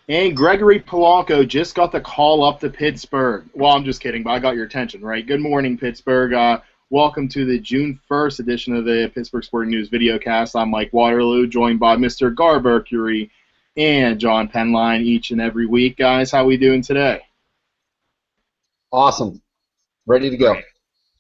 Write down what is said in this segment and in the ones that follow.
And Gregory Polanco just got the call up to Pittsburgh. Well, I'm just kidding, but I got your attention, right? Good morning, Pittsburgh. Welcome to the June 1st edition of the Pittsburgh Sporting News videocast. I'm Mike Waterloo, joined by Mr. Gar Mercury and John Penline each and every week. Guys, how we doing today? Awesome. Ready to go.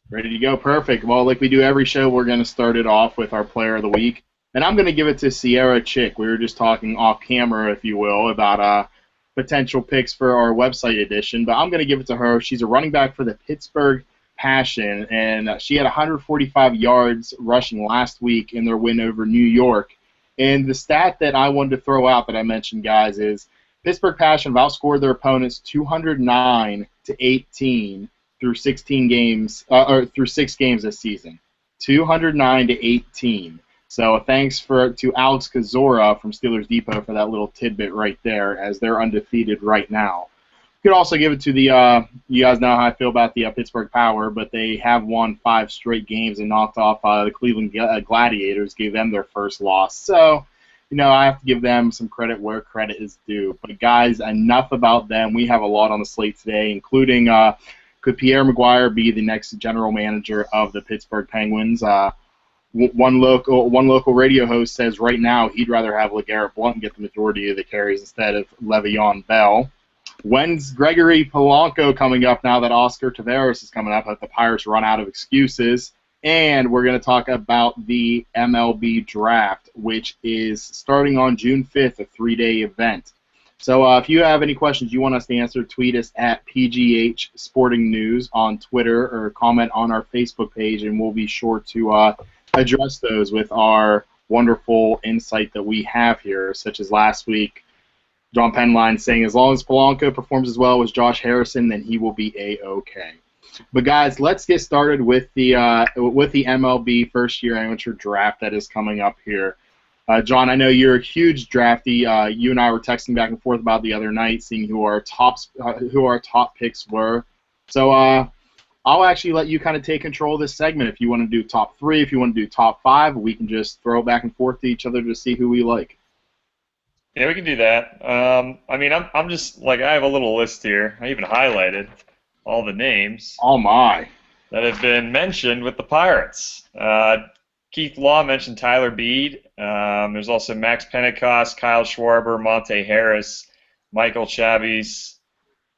Ready to go. Perfect. Well, like we do every show, we're going to start it off with our player of the week. And I'm going to give it to Sierra Chick. We were just talking off camera, if you will, about potential picks for our website edition. But I'm going to give it to her. She's a running back for the Pittsburgh Passion, and she had 145 yards rushing last week in their win over New York. And the stat that I wanted to throw out that I mentioned, guys, is Pittsburgh Passion have outscored their opponents 209-18 through 16 games, or through 6 games this season. 209-18. So thanks to Alex Kozora from Steelers Depot for that little tidbit right there, as they're undefeated right now. You could also give it to the, you guys know how I feel about the Pittsburgh Power, but they have won 5 straight games and knocked off the Cleveland Gladiators, gave them their first loss. So, you know, I have to give them some credit where credit is due. But guys, enough about them. We have a lot on the slate today, including could Pierre McGuire be the next general manager of the Pittsburgh Penguins? One local radio host says right now he'd rather have LeGarrette Blount get the majority of the carries instead of Le'Veon Bell. When's Gregory Polanco coming up now that Oscar Taveras is coming up? If the Pirates run out of excuses. And we're going to talk about the MLB Draft, which is starting on June 5th, a 3-day event. So if you have any questions you want us to answer, tweet us at PGH Sporting News on Twitter or comment on our Facebook page, and we'll be sure to address those with our wonderful insight that we have here, such as last week, John Penline saying as long as Polanco performs as well as Josh Harrison, then he will be A-OK. But guys, let's get started with the MLB first-year amateur draft that is coming up here. John, I know you're a huge drafty. You and I were texting back and forth about the other night, seeing who our top picks were. So I'll actually let you kind of take control of this segment. If you want to do top 3, if you want to do top 5, we can just throw it back and forth to each other to see who we like. Yeah, we can do that. I mean, I'm just like I have a little list here. I even highlighted all the names. Oh my! That have been mentioned with the Pirates. Keith Law mentioned Tyler Beede. There's also Max Pentecost, Kyle Schwarber, Monte Harris, Michael Chavis,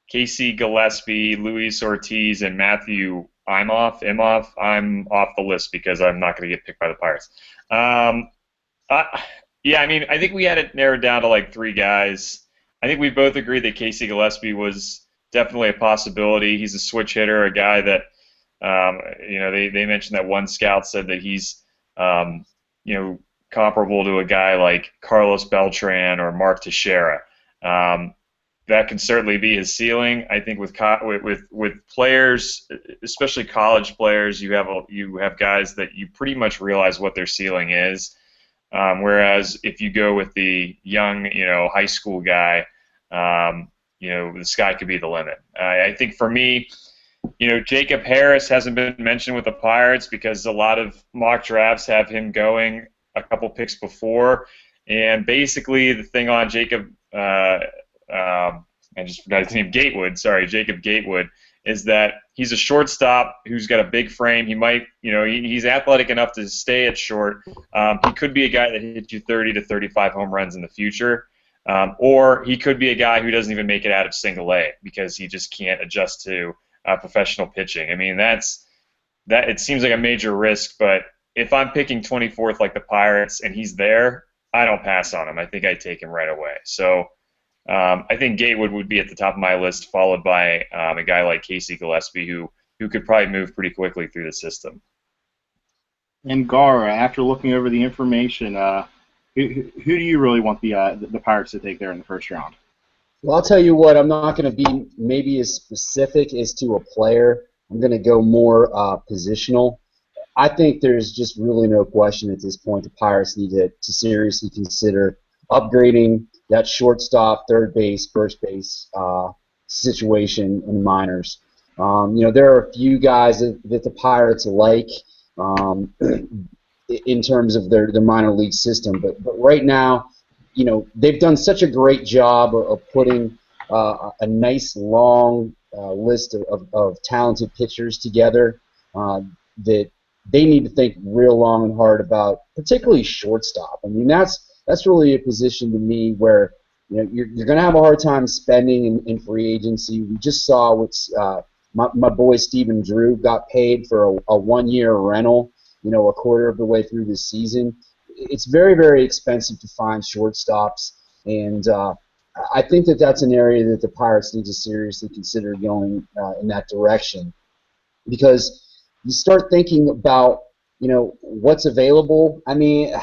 Casey Gillespie, Luis Ortiz, and Matthew Imhoff. I'm off the list because I'm not going to get picked by the Pirates. Yeah, I mean, I think we had it narrowed down to like 3 guys. I think we both agreed that Casey Gillespie was definitely a possibility. He's a switch hitter, a guy that, you know, they mentioned that one scout said that he's, you know, comparable to a guy like Carlos Beltran or Mark Teixeira. That can certainly be his ceiling. I think with players, especially college players, you have guys that you pretty much realize what their ceiling is. Whereas if you go with the young, you know, high school guy, you know, the sky could be the limit. I think for me, you know, Jacob Harris hasn't been mentioned with the Pirates because a lot of mock drafts have him going a couple picks before. And basically the thing on Jacob, I just forgot his name, Gatewood, sorry, Jacob Gatewood, is that he's a shortstop who's got a big frame. He might, you know, he's athletic enough to stay at short. He could be a guy that hits you 30 to 35 home runs in the future. Or he could be a guy who doesn't even make it out of single A because he just can't adjust to professional pitching. I mean, that it seems like a major risk, but if I'm picking 24th like the Pirates and he's there, I don't pass on him. I think I take him right away. So I think Gatewood would be at the top of my list, followed by a guy like Casey Gillespie, who could probably move pretty quickly through the system. And Gara, after looking over the information, who do you really want the Pirates to take there in the first round? Well, I'll tell you what, I'm not going to be maybe as specific as to a player. I'm going to go more positional. I think there's just really no question at this point the Pirates need to seriously consider upgrading that shortstop, third base, first base situation in the minors. You know, there are a few guys that the Pirates like in terms of their minor league system, but right now they've done such a great job of putting a nice long list of talented pitchers together that they need to think real long and hard about, particularly shortstop. I mean, that's really a position to me where you're going to have a hard time spending in free agency. We just saw what's my boy Stephen Drew got paid for a 1-year rental, a quarter of the way through this season. It's very, very expensive to find shortstops, and I think that's an area that the Pirates need to seriously consider going in that direction, because you start thinking about what's available. I mean,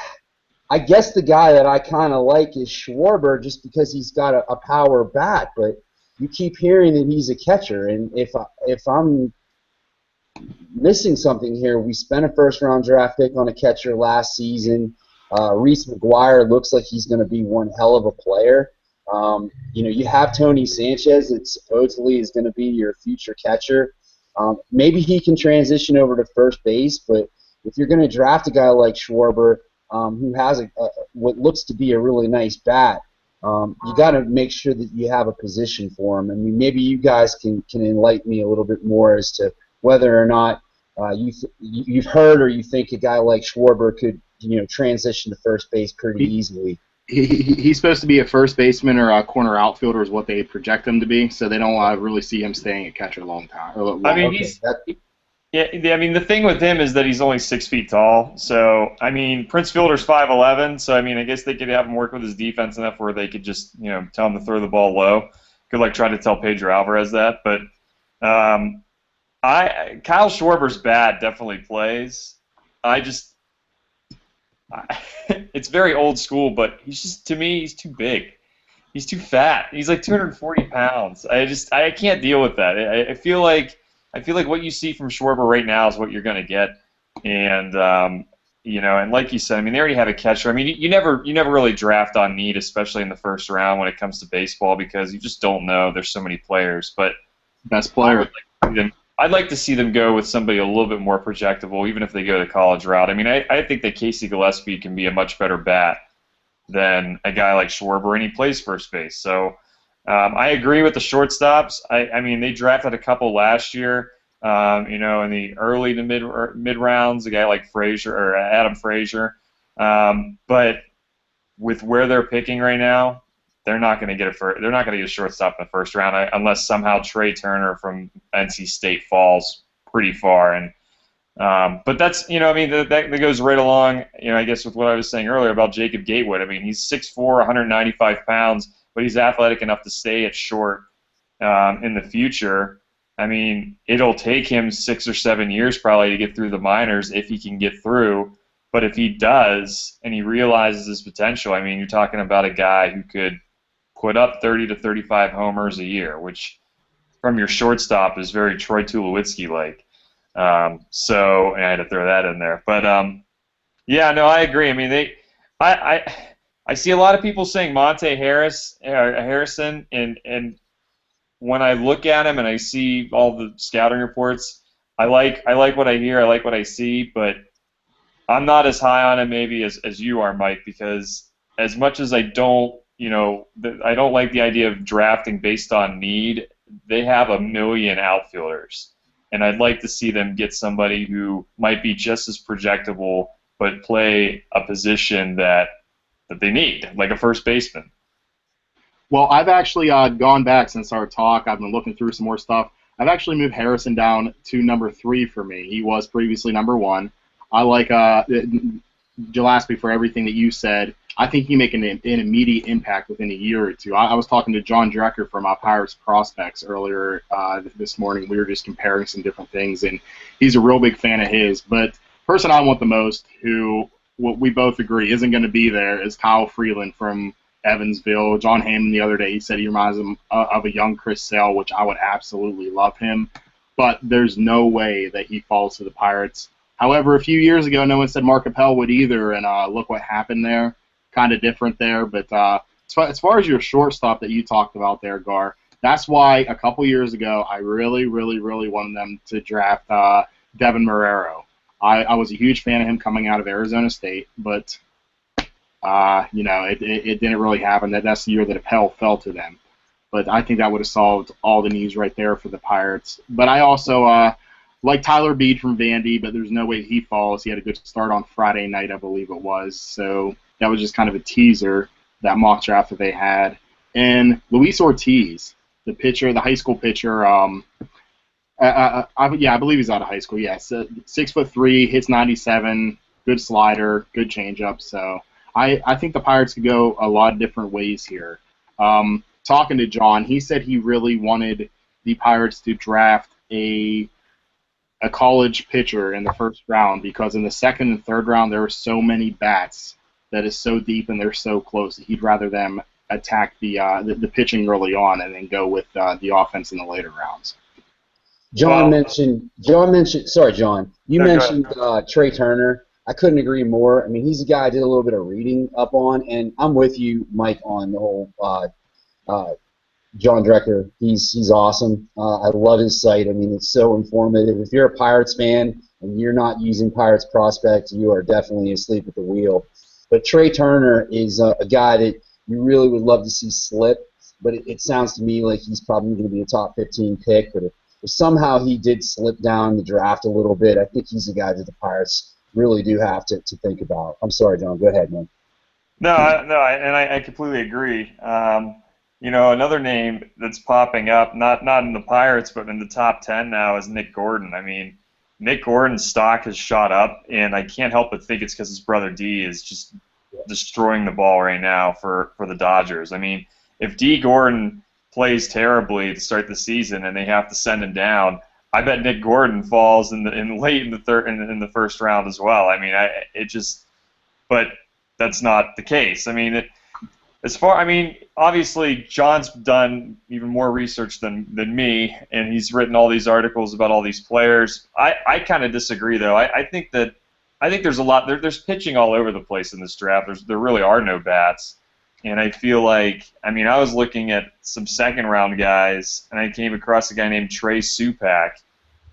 I guess the guy that I kind of like is Schwarber, just because he's got a power bat, but you keep hearing that he's a catcher, and if I'm missing something here, we spent a first-round draft pick on a catcher last season. Reese McGuire looks like he's going to be one hell of a player. You have Tony Sanchez that supposedly is going to be your future catcher. Maybe he can transition over to first base, but if you're going to draft a guy like Schwarber, who has what looks to be a really nice bat, you got to make sure that you have a position for him. I mean, maybe you guys can enlighten me a little bit more as to whether or not you've heard or you think a guy like Schwarber could transition to first base pretty easily. He's supposed to be a first baseman or a corner outfielder is what they project him to be, so they don't really see him staying at catcher a long time. I mean, the thing with him is that he's only 6 feet tall. So, I mean, Prince Fielder's 5'11", so, I mean, I guess they could have him work with his defense enough where they could just, tell him to throw the ball low. Could, try to tell Pedro Alvarez that. But Kyle Schwarber's bat definitely plays. It's very old school, but to me, he's too big. He's too fat. He's like 240 pounds. I can't deal with that. I feel like what you see from Schwarber right now is what you're going to get, and and like you said, I mean, they already have a catcher. I mean, you never really draft on need, especially in the first round when it comes to baseball, because you just don't know. There's so many players, but best player. I'd like to see them go with somebody a little bit more projectable, even if they go the college route. I mean, I think that Casey Gillespie can be a much better bat than a guy like Schwarber, and he plays first base. So I agree with the shortstops. I mean, they drafted a couple last year, in the early to mid rounds, a guy like Frazier or Adam Frazier. But with where they're picking right now, they're not going to get a shortstop in the first round unless somehow Trey Turner from NC State falls pretty far. And but that's that goes right along. I guess with what I was saying earlier about Jacob Gatewood. I mean, he's 6'4", 195 pounds, but he's athletic enough to stay at short in the future. I mean, it'll take him 6 or 7 years probably to get through the minors if he can get through. But if he does and he realizes his potential, I mean, you're talking about a guy who could put up 30 to 35 homers a year, which from your shortstop is very Troy Tulowitzki-like. So I had to throw that in there. But, I agree. I mean, I see a lot of people saying Monte Harrison, and when I look at him and I see all the scouting reports, I like what I hear, I like what I see, but I'm not as high on him maybe as you are, Mike, because as much as I don't like the idea of drafting based on need, they have a million outfielders, and I'd like to see them get somebody who might be just as projectable but play a position that they need, like a first baseman. Well, I've actually gone back since our talk. I've been looking through some more stuff. I've actually moved Harrison down to number 3 for me. He was previously number 1. I like Gillespie for everything that you said. I think he can make an immediate impact within a year or two. I was talking to John Drecker from Pirates Prospects earlier this morning. We were just comparing some different things, and he's a real big fan of his. But the person I want the most, who what we both agree isn't going to be there, is Kyle Freeland from Evansville. John Hammond the other day, he said he reminds him of a young Chris Sale, which I would absolutely love him. But there's no way that he falls to the Pirates. However, a few years ago, no one said Mark Appel would either, and look what happened there. Kind of different there. But as far as your shortstop that you talked about there, Gar, that's why a couple years ago I really, really, really wanted them to draft Devin Marrero. I was a huge fan of him coming out of Arizona State, but it didn't really happen. That's the year that Appel fell to them. But I think that would have solved all the needs right there for the Pirates. But I also like Tyler Beede from Vandy, but there's no way he falls. He had a good start on Friday night, I believe it was. So that was just kind of a teaser, that mock draft that they had. And Luis Ortiz, the pitcher, the high school pitcher, I believe he's out of high school. Yes, 6'3", hits 97, good slider, good changeup. So I think the Pirates could go a lot of different ways here. Talking to John, he said he really wanted the Pirates to draft a college pitcher in the first round because in the second and third round there are so many bats that is so deep and they're so close. He'd rather them attack the pitching early on and then go with the offense in the later rounds. John mentioned. Sorry, John. You mentioned Trey Turner. I couldn't agree more. I mean, he's a guy I did a little bit of reading up on, and I'm with you, Mike, on the whole John Drecker. He's awesome. I love his site. I mean, it's so informative. If you're a Pirates fan and you're not using Pirates Prospect, you are definitely asleep at the wheel. But Trey Turner is a guy that you really would love to see slip, but it sounds to me like he's probably going to be a top 15 pick. But if somehow he did slip down the draft a little bit, I think he's a guy that the Pirates really do have to think about. I'm sorry, John. Go ahead, man. I completely agree. Another name that's popping up, not in the Pirates, but in the top 10 now, is Nick Gordon. I mean, Nick Gordon's stock has shot up, and I can't help but think it's because his brother D is just destroying the ball right now for the Dodgers. I mean, if D. Gordon plays terribly to start the season and they have to send him down, I bet Nick Gordon falls late in the first round as well. I mean, but that's not the case. I mean, obviously John's done even more research than me, and he's written all these articles about all these players. I kind of disagree though. I think there's a lot. There's pitching all over the place in this draft. There really are no bats. And I feel like, I was looking at some second-round guys, and I came across a guy named Trey Supak,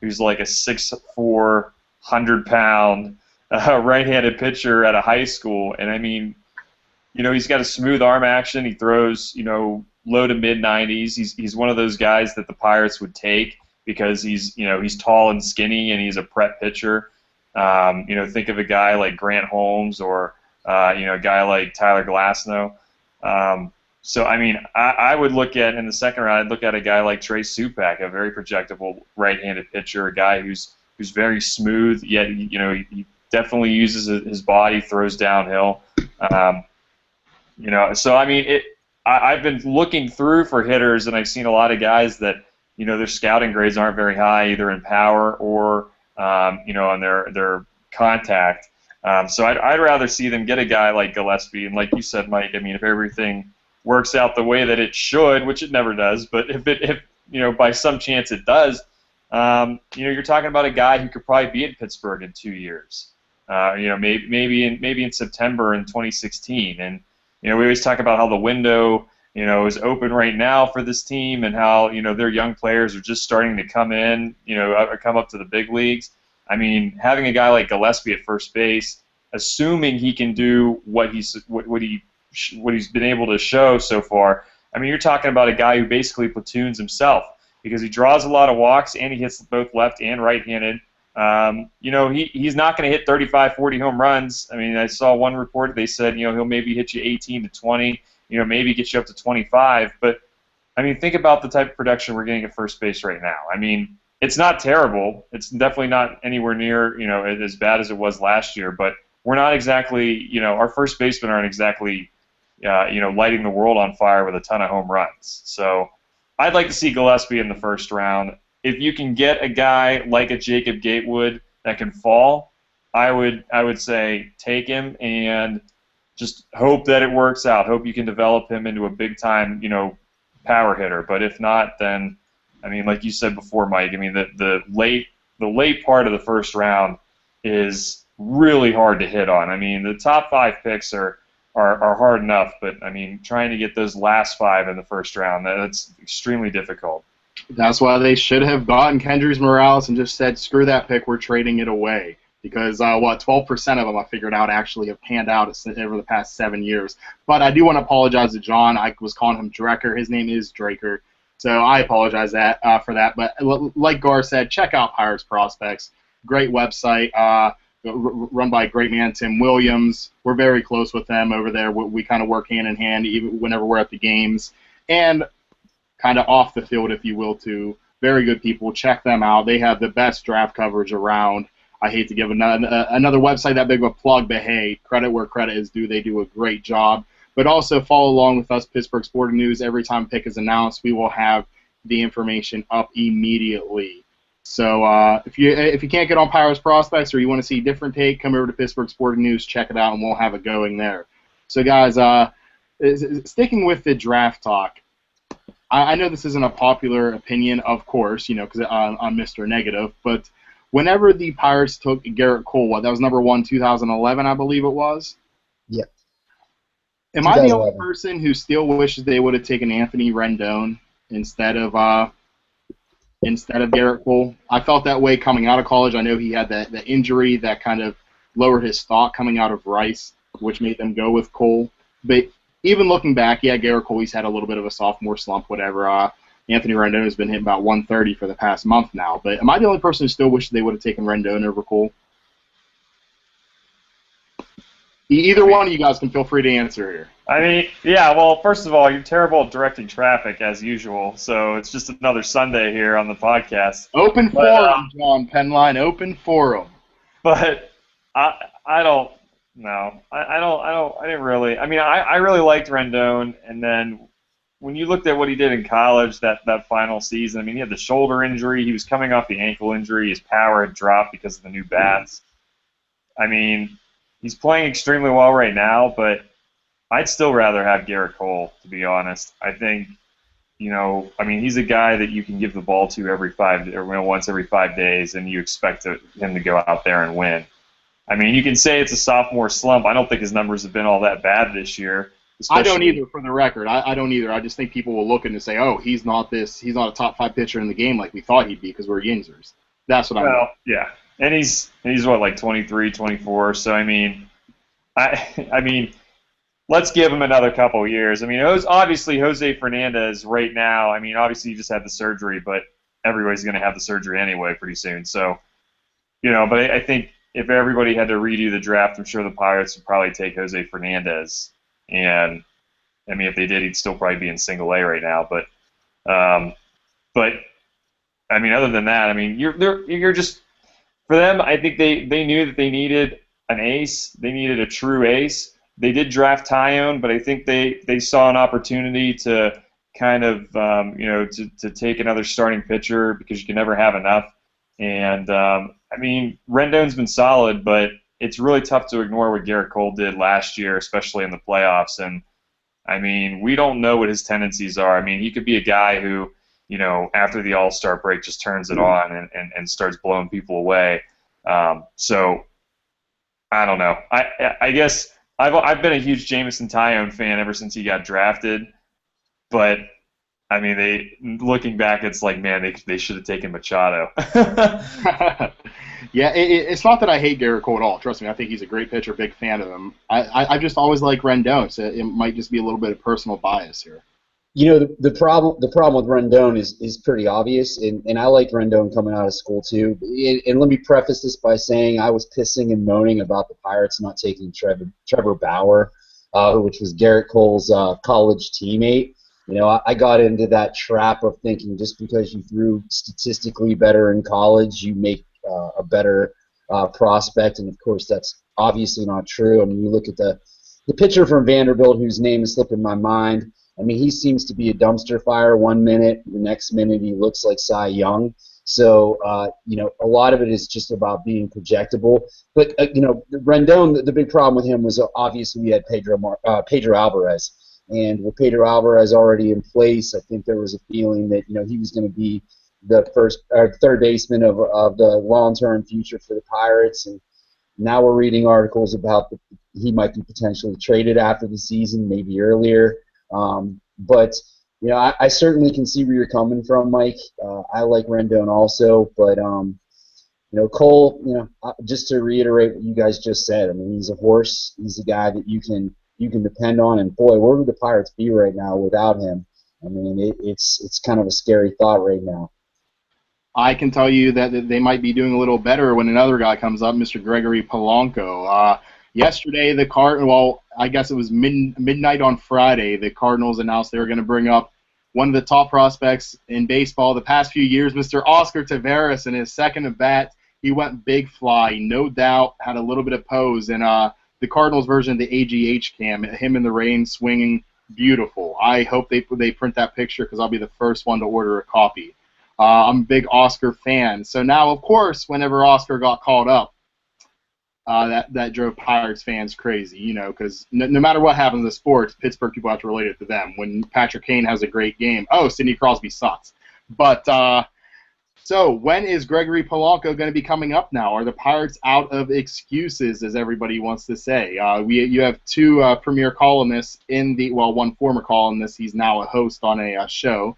who's like a 6'4", 100-pound right-handed pitcher at a high school. And I mean, he's got a smooth arm action. He throws, low to mid-90s. He's one of those guys that the Pirates would take because he's tall and skinny, and he's a prep pitcher. Think of a guy like Grant Holmes or a guy like Tyler Glasnow. So I mean, I would look at in the second round. I'd look at a guy like Trey Supak, a very projectable right-handed pitcher, a guy who's very smooth. Yet he definitely uses his body, throws downhill. So I mean, I've been looking through for hitters, and I've seen a lot of guys that their scouting grades aren't very high, either in power or on their contact. So I'd rather see them get a guy like Gillespie, and like you said, Mike, I mean, if everything works out the way that it should, which it never does, but if by some chance it does, you're talking about a guy who could probably be in Pittsburgh in 2 years, maybe in September in 2016, and we always talk about how the window is open right now for this team, and how their young players are just starting to come in, come up to the big leagues. I mean, having a guy like Gillespie at first base, assuming he can do what he's been able to show so far, I mean, you're talking about a guy who basically platoons himself because he draws a lot of walks and he hits both left and right-handed. He's not going to hit 35, 40 home runs. I mean, I saw one report, they said, he'll maybe hit you 18 to 20, maybe get you up to 25. But, I mean, think about the type of production we're getting at first base right now. I mean, it's not terrible. It's definitely not anywhere near, as bad as it was last year. But we're not exactly, our first basemen aren't exactly, lighting the world on fire with a ton of home runs. So I'd like to see Gillespie in the first round. If you can get a guy like a Jacob Gatewood that can fall, I would say take him and just hope that it works out. Hope you can develop him into a big-time, power hitter. But if not, then I mean, like you said before, Mike, I mean, the late part of the first round is really hard to hit on. I mean, the top 5 picks are hard enough, but, I mean, trying to get those last 5 in the first round, that's extremely difficult. That's why they should have gotten Kendrys Morales and just said, screw that pick, we're trading it away. because 12% of them I figured out actually have panned out over the past 7 years. But I do want to apologize to John. I was calling him Drecker. His name is Draker, so I apologize for that. But like Gar said, check out Pirates Prospects. Great website. Run by a great man, Tim Williams. We're very close with them over there. We kind of work hand in hand even whenever we're at the games. And kind of off the field, if you will, too. Very good people. Check them out. They have the best draft coverage around. I hate to give another website that big of a plug, but hey, credit where credit is due. They do a great job. But also follow along with us, Pittsburgh Sporting News. Every time a pick is announced, we will have the information up immediately. So if you can't get on Pirates Prospects or you want to see a different take, come over to Pittsburgh Sporting News, check it out, and we'll have it going there. So guys, sticking with the draft talk, I know this isn't a popular opinion, of course, because I'm Mr. Negative, but whenever the Pirates took Garrett Cole, that was number 1, 2011, I believe it was? Yeah. Am I the only person who still wishes they would have taken Anthony Rendon instead of Garrett Cole? I felt that way coming out of college. I know he had that injury that kind of lowered his stock coming out of Rice, which made them go with Cole. But even looking back, yeah, Garrett Cole, he's had a little bit of a sophomore slump, whatever. Anthony Rendon has been hitting about 130 for the past month now. But am I the only person who still wishes they would have taken Rendon over Cole? Either one of you guys can feel free to answer here. I mean, yeah, well, first of all, you're terrible at directing traffic, as usual, so it's just another Sunday here on the podcast. Open forum, John Penline, open forum. But I don't know. I didn't really. I mean, I really liked Rendon, and then when you looked at what he did in college, that final season, I mean, he had the shoulder injury, he was coming off the ankle injury, his power had dropped because of the new bats. I mean, he's playing extremely well right now, but I'd still rather have Garrett Cole, to be honest. I think, I mean, he's a guy that you can give the ball to once every 5 days, and you expect him to go out there and win. I mean, you can say it's a sophomore slump. I don't think his numbers have been all that bad this year. I don't either, for the record. I don't either. I just think people will look and say, oh, he's not a top 5 pitcher in the game like we thought he'd be because we're Yinzers. That's what I mean. Well, yeah. And he's what, like 23, 24, so I mean, I mean, let's give him another couple of years. I mean, obviously Jose Fernandez right now, I mean, obviously he just had the surgery, but everybody's going to have the surgery anyway pretty soon. So, but I think if everybody had to redo the draft, I'm sure the Pirates would probably take Jose Fernandez. And, I mean, if they did, he'd still probably be in single A right now. But I mean, other than that, I mean, you're just, for them, I think they knew that they needed an ace. They needed a true ace. They did draft Tyone, but I think they saw an opportunity to kind of, to take another starting pitcher because you can never have enough. And, I mean, Rendon's been solid, but it's really tough to ignore what Garrett Cole did last year, especially in the playoffs. And, I mean, we don't know what his tendencies are. I mean, he could be a guy who, after the All-Star break just turns it on and starts blowing people away. So, I don't know. I guess I've been a huge Jameson Tyone fan ever since he got drafted, but I mean, looking back, it's like, man, they should have taken Machado. Yeah, it's not that I hate Garrett Cole at all. Trust me, I think he's a great pitcher, big fan of him. I just always like Rendon, so it might just be a little bit of personal bias here. The problem with Rendon is pretty obvious, and I like Rendon coming out of school too. And let me preface this by saying I was pissing and moaning about the Pirates not taking Trevor Bauer, which was Garrett Cole's college teammate. I got into that trap of thinking just because you threw statistically better in college, you make a better prospect, and of course that's obviously not true. I mean, you look at the pitcher from Vanderbilt whose name is slipping my mind. I mean, he seems to be a dumpster fire 1 minute, the next minute he looks like Cy Young. So, a lot of it is just about being projectable. But, Rendon, the big problem with him was obviously we had Pedro Alvarez. And with Pedro Alvarez already in place, I think there was a feeling that, he was going to be the third baseman of the long-term future for the Pirates. And now we're reading articles about he might be potentially traded after the season, maybe earlier. But I certainly can see where you're coming from, Mike. I like Rendon also, but Cole, just to reiterate what you guys just said, I mean, he's a horse. He's a guy that you can depend on. And boy, where would the Pirates be right now without him? I mean, it's kind of a scary thought right now. I can tell you that they might be doing a little better when another guy comes up, Mr. Gregory Polanco. Yesterday, I guess it was midnight on Friday, the Cardinals announced they were going to bring up one of the top prospects in baseball the past few years, Mr. Oscar Taveras, in his second at bat. He went big fly, no doubt, had a little bit of pose, and the Cardinals version of the AGH cam, him in the rain swinging, beautiful. I hope they print that picture because I'll be the first one to order a copy. I'm a big Oscar fan. So now, of course, whenever Oscar got called up, that drove Pirates fans crazy, because no matter what happens in sports, Pittsburgh people have to relate it to them. When Patrick Kane has a great game, Sidney Crosby sucks. But so when is Gregory Polanco going to be coming up now? Are the Pirates out of excuses, as everybody wants to say? You have two premier columnists one former columnist. He's now a host on a show.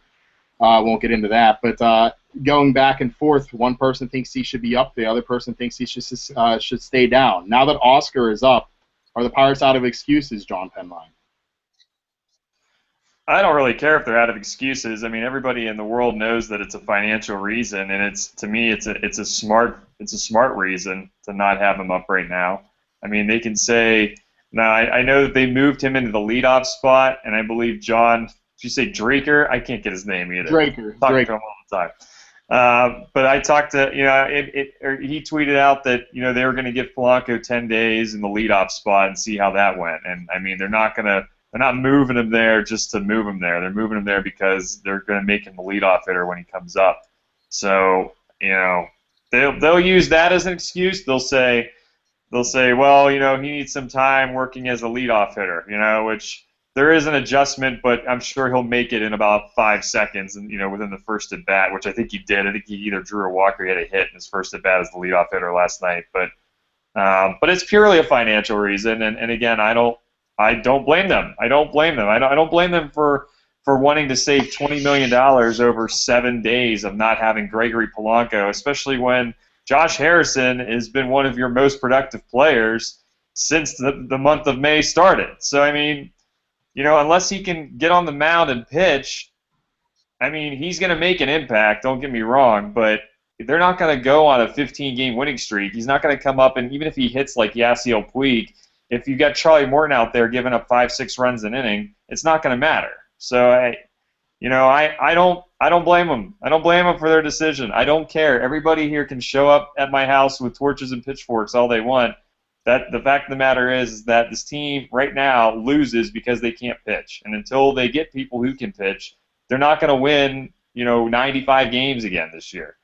I won't get into that, but going back and forth, one person thinks he should be up, the other person thinks he should stay down. Now that Oscar is up, are the Pirates out of excuses, John Penline? I don't really care if they're out of excuses. I mean, everybody in the world knows that it's a financial reason, and to me it's a smart reason to not have him up right now. I mean, they can say now. I know that they moved him into the leadoff spot, and I believe John. Did you say Draker? I can't get his name either. Draker. I talk to him all the time. But I talked to, he tweeted out that, they were going to give Polanco 10 days in the leadoff spot and see how that went. And, I mean, they're not moving him there just to move him there. They're moving him there because they're going to make him the leadoff hitter when he comes up. So, they'll use that as an excuse. They'll say, well, he needs some time working as a leadoff hitter, which there is an adjustment, but I'm sure he'll make it in about 5 seconds, and within the first at bat, which I think he did. I think he either drew a walk or he had a hit in his first at bat as the leadoff hitter last night. But it's purely a financial reason, and again, I don't blame them. I don't blame them for wanting to save $20 million over 7 days of not having Gregory Polanco, especially when Josh Harrison has been one of your most productive players since the month of May started. So I mean, unless he can get on the mound and pitch, I mean, he's going to make an impact, don't get me wrong, but they're not going to go on a 15-game winning streak. He's not going to come up, and even if he hits like Yasiel Puig, if you got Charlie Morton out there giving up 5-6 runs an inning, it's not going to matter. So, I don't blame them. I don't blame them for their decision. I don't care. Everybody here can show up at my house with torches and pitchforks all they want. The fact of the matter is that this team right now loses because they can't pitch, and until they get people who can pitch, they're not going to win, 95 games again this year.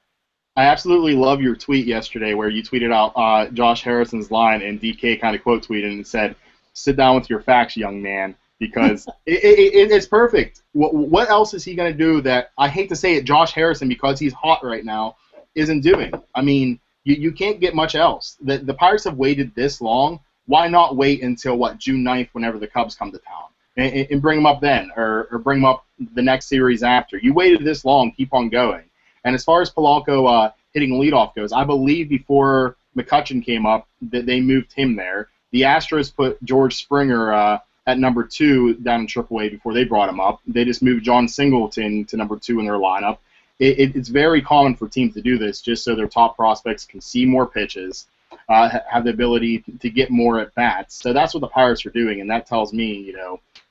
I absolutely love your tweet yesterday where you tweeted out Josh Harrison's line, and DK kind of quote tweeted and said, "Sit down with your facts, young man," because it's perfect. What else is he going to do that, I hate to say it, Josh Harrison, because he's hot right now, isn't doing? I mean, you can't get much else. The Pirates have waited this long. Why not wait until, June 9th, whenever the Cubs come to town, and bring them up then, or bring them up the next series after? You waited this long, keep on going. And as far as Polanco hitting leadoff goes, I believe before McCutchen came up that they moved him there. The Astros put George Springer at number 2 down in AAA before they brought him up. They just moved John Singleton to number 2 in their lineup. It's very common for teams to do this just so their top prospects can see more pitches, have the ability to get more at bats. So that's what the Pirates are doing, and that tells me,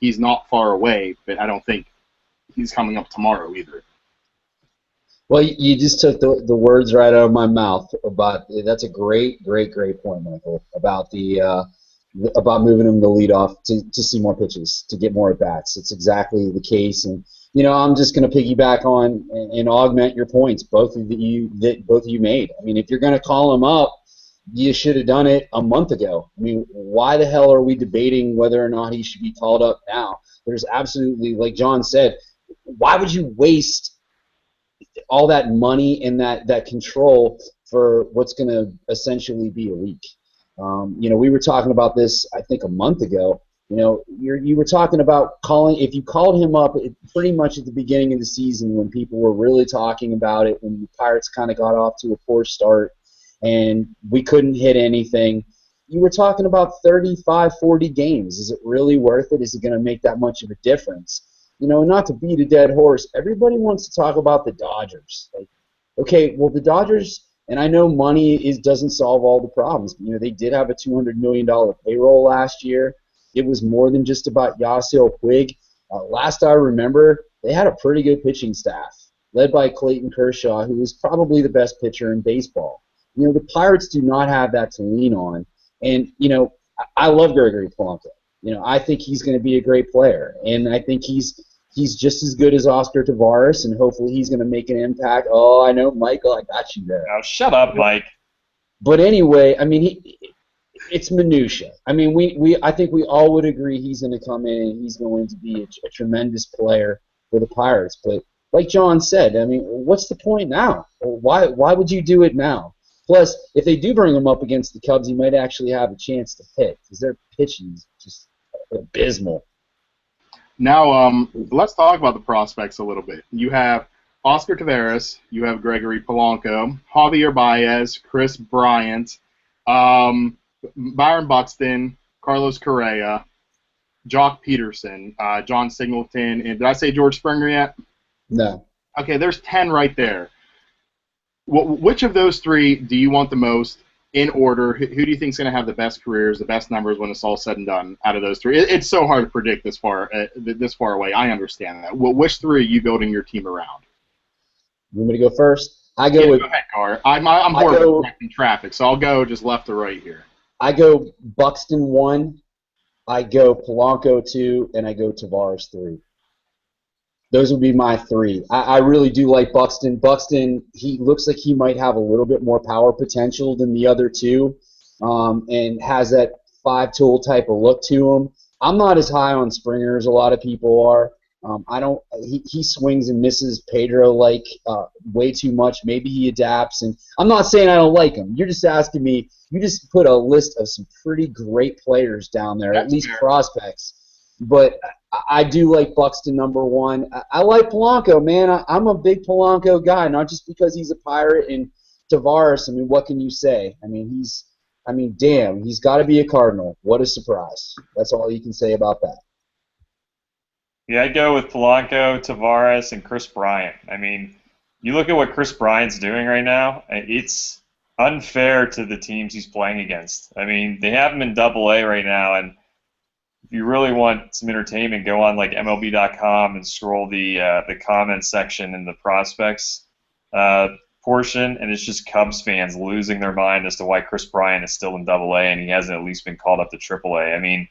he's not far away, but I don't think he's coming up tomorrow either. Well, you just took the words right out of my mouth. That's a great point, Michael, about about moving him to leadoff to see more pitches, to get more at bats. It's exactly the case, and I'm just going to piggyback on and augment your points, both of you made. I mean, if you're going to call him up, you should have done it a month ago. I mean, why the hell are we debating whether or not he should be called up now? There's absolutely, like John said, why would you waste all that money and that control for what's going to essentially be a week? We were talking about this, I think, a month ago. You were talking about if you called him up pretty much at the beginning of the season when people were really talking about it, when the Pirates kind of got off to a poor start, and we couldn't hit anything. You were talking about 35, 40 games. Is it really worth it? Is it going to make that much of a difference? You know, not to beat a dead horse, everybody wants to talk about the Dodgers. Like, okay, well, the Dodgers, and I know money doesn't solve all the problems, but, you know, they did have a $200 million payroll last year. It was more than just about Yasiel Puig. Last I remember, they had a pretty good pitching staff, led by Clayton Kershaw, who is probably the best pitcher in baseball. You know, the Pirates do not have that to lean on. And, you know, I love Gregory Polanco. You know, I think he's going to be a great player. And I think he's just as good as Oscar Taveras, and hopefully he's going to make an impact. Oh, I know, Michael, I got you there. Now, shut up, Mike. But anyway, I mean, it's minutia. I mean, I think we all would agree he's going to come in and he's going to be a tremendous player for the Pirates. But like John said, I mean, what's the point now? Why would you do it now? Plus, if they do bring him up against the Cubs, he might actually have a chance to hit because their pitching is just abysmal. Now, let's talk about the prospects a little bit. You have Oscar Taveras, you have Gregory Polanco, Javier Baez, Chris Bryant, Byron Buxton, Carlos Correa, Jock Peterson, John Singleton, and did I say George Springer yet? No. Okay, there's 10 right there. Which of those three do you want the most in order? Who do you think is going to have the best careers, the best numbers when it's all said and done out of those three? It's so hard to predict this far away. I understand that. Which three are you building your team around? You want me to go first? Go ahead, Gar. I'm horrible at directing traffic, so I'll go just left to right here. I go Buxton 1, I go Polanco 2, and I go Taveras 3. Those would be my three. I really do like Buxton. Buxton, he looks like he might have a little bit more power potential than the other two, and has that five-tool type of look to him. I'm not as high on Springer as a lot of people are. He swings and misses Pedro like way too much. Maybe he adapts, and I'm not saying I don't like him. You're just asking me. You just put a list of some pretty great players down there, at least prospects. But I do like Buxton number 1. I like Polanco, man. I'm a big Polanco guy, not just because he's a Pirate and Taveras. I mean, what can you say? I mean, damn, he's got to be a Cardinal. What a surprise. That's all you can say about that. Yeah, I'd go with Polanco, Taveras, and Chris Bryant. I mean, you look at what Chris Bryant's doing right now, it's unfair to the teams he's playing against. I mean, they have him in Double-A right now, and if you really want some entertainment, go on like MLB.com and scroll the comments section in the prospects portion, and it's just Cubs fans losing their mind as to why Chris Bryant is still in Double-A and he hasn't at least been called up to Triple-A. I mean,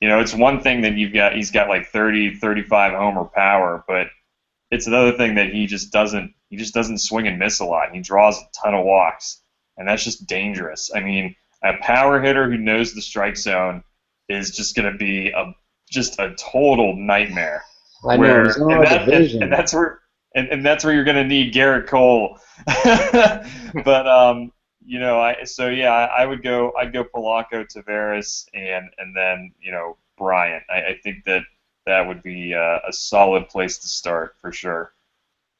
you know, it's one thing that he's got like 30, 35 homer power, but it's another thing that he just doesn't swing and miss a lot. He draws a ton of walks, and that's just dangerous. I mean, a power hitter who knows the strike zone is just going to be just a total nightmare. I know. And that's where you're going to need Garrett Cole. But you know, I would go. I'd go Polanco, Taveras, and then Bryant. I think that would be a solid place to start for sure.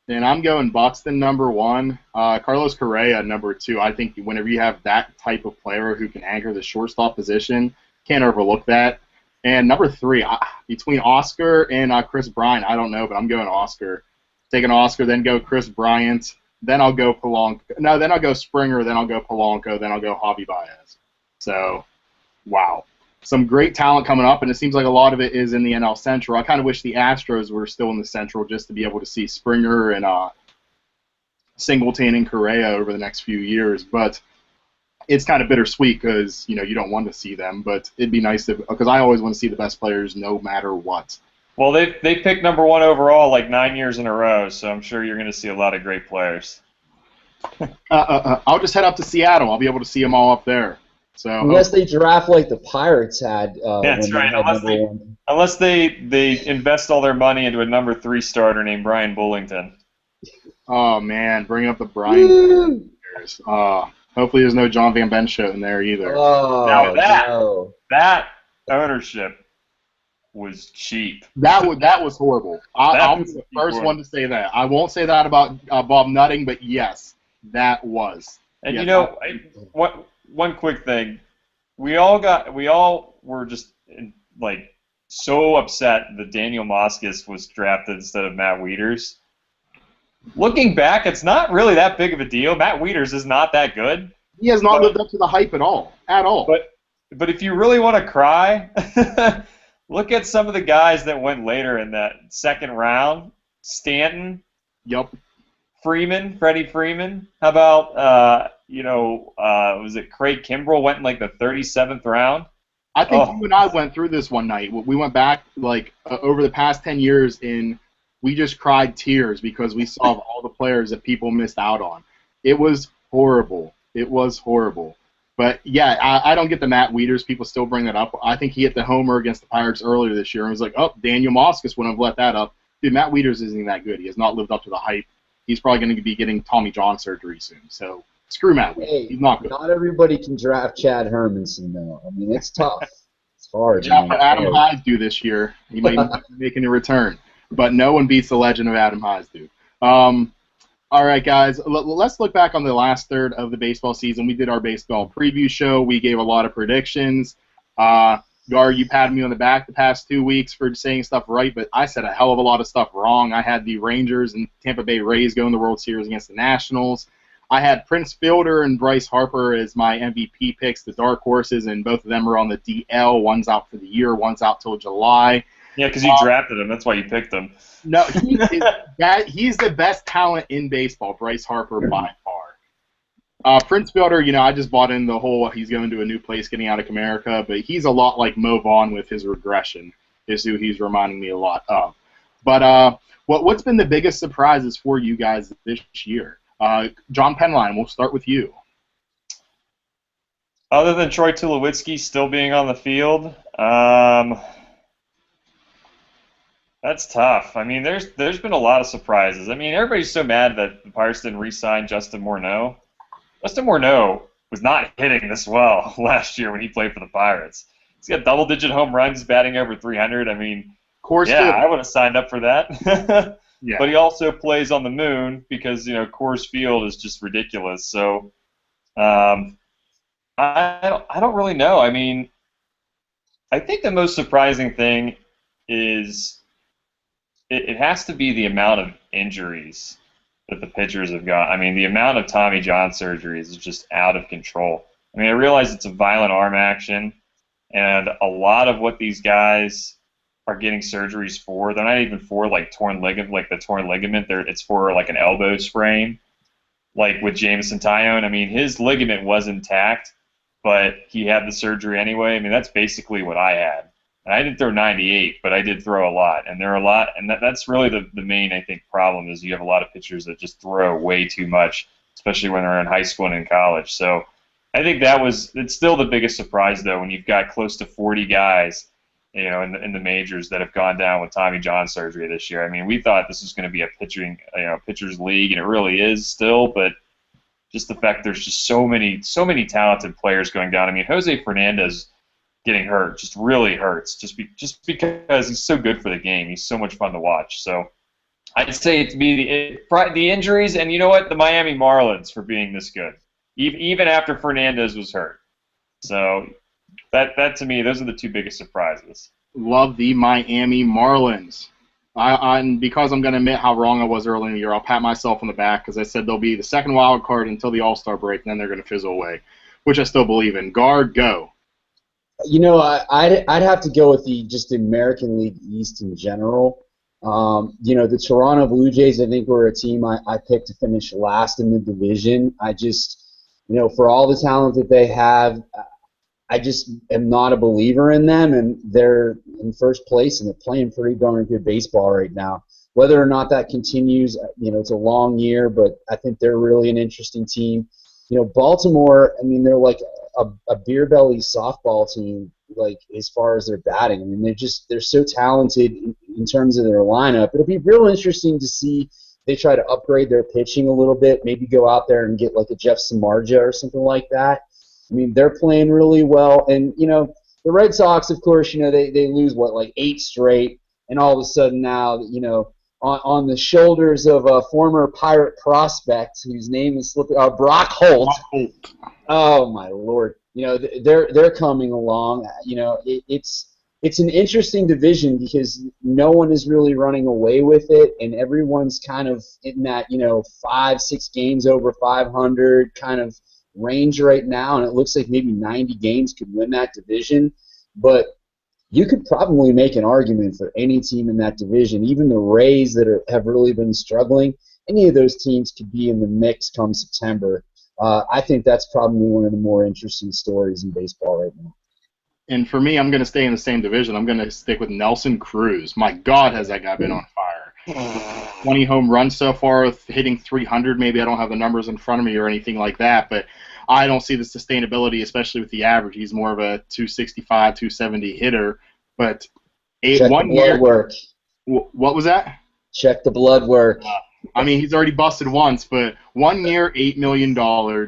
And I'm going Buxton number 1, Carlos Correa number 2. I think whenever you have that type of player who can anchor the shortstop position, can't overlook that. And number 3, between Oscar and Chris Bryant, I don't know, but I'm going Oscar. Taking Oscar, then go Chris Bryant, then I'll go Polanco. No, then I'll go Springer, then I'll go Polanco, then I'll go Javi Baez. So, wow. Some great talent coming up, and it seems like a lot of it is in the NL Central. I kind of wish the Astros were still in the Central just to be able to see Springer and Singleton and Correa over the next few years, but it's kind of bittersweet because you don't want to see them, but it'd be nice because I always want to see the best players no matter what. Well, they picked number 1 overall like 9 years in a row, so I'm sure you're going to see a lot of great players. I'll just head up to Seattle. I'll be able to see them all up there. So unless they draft like the Pirates had. That's right. Unless they invest all their money into a number 3 starter named Brian Bullington. Oh man, bringing up the Brian. Hopefully there's no John Van Benschoten in there either. Oh, now that ownership was cheap. That was horrible. I'll be the first one to say that. I won't say that about Bob Nutting, but yes, that was. And Yeah, one quick thing, we all were just like so upset that Daniel Moskis was drafted instead of Matt Wieters. Looking back, it's not really that big of a deal. Matt Wieters is not that good. he has not lived up to the hype at all. But if you really want to cry, look at some of the guys that went later in that second round. Stanton. Yep. Freddie Freeman. How about was it Craig Kimbrell went in like the 37th round? I think you and I went through this one night. We went back over the past 10 years, and we just cried tears because we saw all the players that people missed out on. It was horrible. It was horrible. But yeah, I don't get the Matt Wieters. People still bring that up. I think he hit the homer against the Pirates earlier this year and was like, oh, Daniel Moskis wouldn't have let that up. Dude, Matt Wieters isn't that good. He has not lived up to the hype. He's probably going to be getting Tommy John surgery soon. So screw Matt Wieters. Hey, he's not good. Not everybody can draft Chad Hermanson, though. I mean, it's tough. It's hard. Yeah, for Adam Heisdu this year. He might be making a return. But no one beats the legend of Adam Heisdu. All right, guys, let's look back on the last third of the baseball season. We did our baseball preview show. We gave a lot of predictions. Gar, you patted me on the back the past 2 weeks for saying stuff right, but I said a hell of a lot of stuff wrong. I had the Rangers and Tampa Bay Rays go in the World Series against the Nationals. I had Prince Fielder and Bryce Harper as my MVP picks, the dark horses, and both of them are on the DL. One's out for the year, one's out till July. Yeah, because you drafted him. That's why you picked him. No, he's the best talent in baseball, Bryce Harper, by far. Prince Fielder, I just bought in the whole he's going to a new place, getting out of Comerica, but he's a lot like Mo Vaughn with his regression, is who he's reminding me a lot of. But what's been the biggest surprises for you guys this year? John Penline, we'll start with you. Other than Troy Tulowitzki still being on the field, that's tough. I mean, there's been a lot of surprises. I mean, everybody's so mad that the Pirates didn't re-sign Justin Morneau. Justin Morneau was not hitting this well last year when he played for the Pirates. He's got double-digit home runs, batting over 300. I mean, I would have signed up for that. Yeah. But he also plays on the moon because, Coors Field is just ridiculous. So I don't really know. I mean, I think the most surprising thing is it has to be the amount of injuries that the pitchers have got. I mean, the amount of Tommy John surgeries is just out of control. I mean, I realize it's a violent arm action, and a lot of what these guys are getting surgeries for, they're not even for like torn ligament, like the torn ligament. It's for like an elbow sprain, like with Jameson Taillon. I mean, his ligament was intact, but he had the surgery anyway. I mean, that's basically what I had. And I didn't throw 98, but I did throw a lot. And there are a lot, and that's really the main, I think, problem is you have a lot of pitchers that just throw way too much, especially when they're in high school and in college. So I think it's still the biggest surprise, though, when you've got close to 40 guys, in the majors that have gone down with Tommy John surgery this year. I mean, we thought this was going to be a pitchers league, and it really is still, but just the fact there's just so many talented players going down. I mean, Jose Fernandez getting hurt just really hurts, just because he's so good for the game. He's so much fun to watch. So I'd say it'd be the injuries, and you know what, the Miami Marlins for being this good, even after Fernandez was hurt. So that to me, those are the two biggest surprises. Love the Miami Marlins. And because I'm going to admit how wrong I was early in the year, I'll pat myself on the back because I said they'll be the second wild card until the All-Star break, and then they're going to fizzle away, which I still believe in. Guard, go. I'd have to go with the American League East in general. The Toronto Blue Jays, I think, were a team I picked to finish last in the division. I just, for all the talent that they have, I just am not a believer in them, and they're in first place, and they're playing pretty darn good baseball right now. Whether or not that continues, it's a long year, but I think they're really an interesting team. Baltimore, I mean, they're like a beer belly softball team, like as far as their batting. I mean, they're so talented in terms of their lineup. It'll be real interesting to see if they try to upgrade their pitching a little bit, maybe go out there and get like a Jeff Samardzija or something like that. I mean, they're playing really well, and the Red Sox, of course, they lose like 8 straight, and all of a sudden now, on the shoulders of a former Pirate prospect whose name is slipping, Brock Holt. Brock Holt. Oh my Lord! You know, they're coming along. You know, it's an interesting division because no one is really running away with it, and everyone's kind of in that 5-6 games over 500 kind of range right now, and it looks like maybe 90 games could win that division. But you could probably make an argument for any team in that division, even the Rays that have really been struggling. Any of those teams could be in the mix come September. I think that's probably one of the more interesting stories in baseball right now. And for me, I'm going to stay in the same division. I'm going to stick with Nelson Cruz. My God, has that guy been on fire. 20 home runs so far, hitting 300. Maybe I don't have the numbers in front of me or anything like that, but I don't see the sustainability, especially with the average. He's more of a 265, 270 hitter. But Check the blood work. What was that? Check the blood work. I mean, he's already busted once, but 1 year, $8 million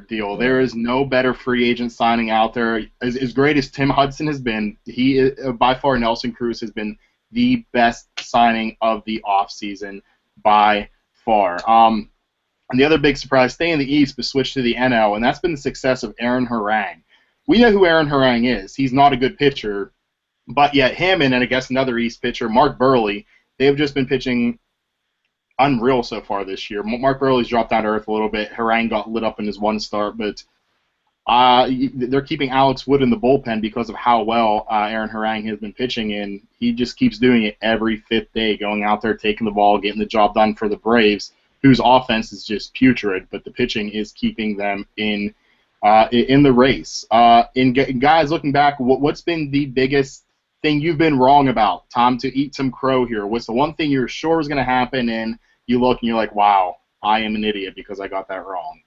deal. There is no better free agent signing out there. As great as Tim Hudson has been, he is, by far, Nelson Cruz has been the best signing of the offseason by far. And the other big surprise, stay in the East, but switch to the NL, and that's been the success of Aaron Harang. We know who Aaron Harang is. He's not a good pitcher, but yet him and I guess another East pitcher, Mark Burley, they have just been pitching unreal so far this year. Mark Burley's dropped down to earth a little bit. Harang got lit up in his one start, but they're keeping Alex Wood in the bullpen because of how well Aaron Harang has been pitching, and he just keeps doing it every fifth day, going out there, taking the ball, getting the job done for the Braves, whose offense is just putrid, but the pitching is keeping them in the race. And guys, looking back, what's been the biggest thing you've been wrong about? Time to eat some crow here. What's the one thing you're sure is going to happen, and you look and you're like, wow, I am an idiot because I got that wrong?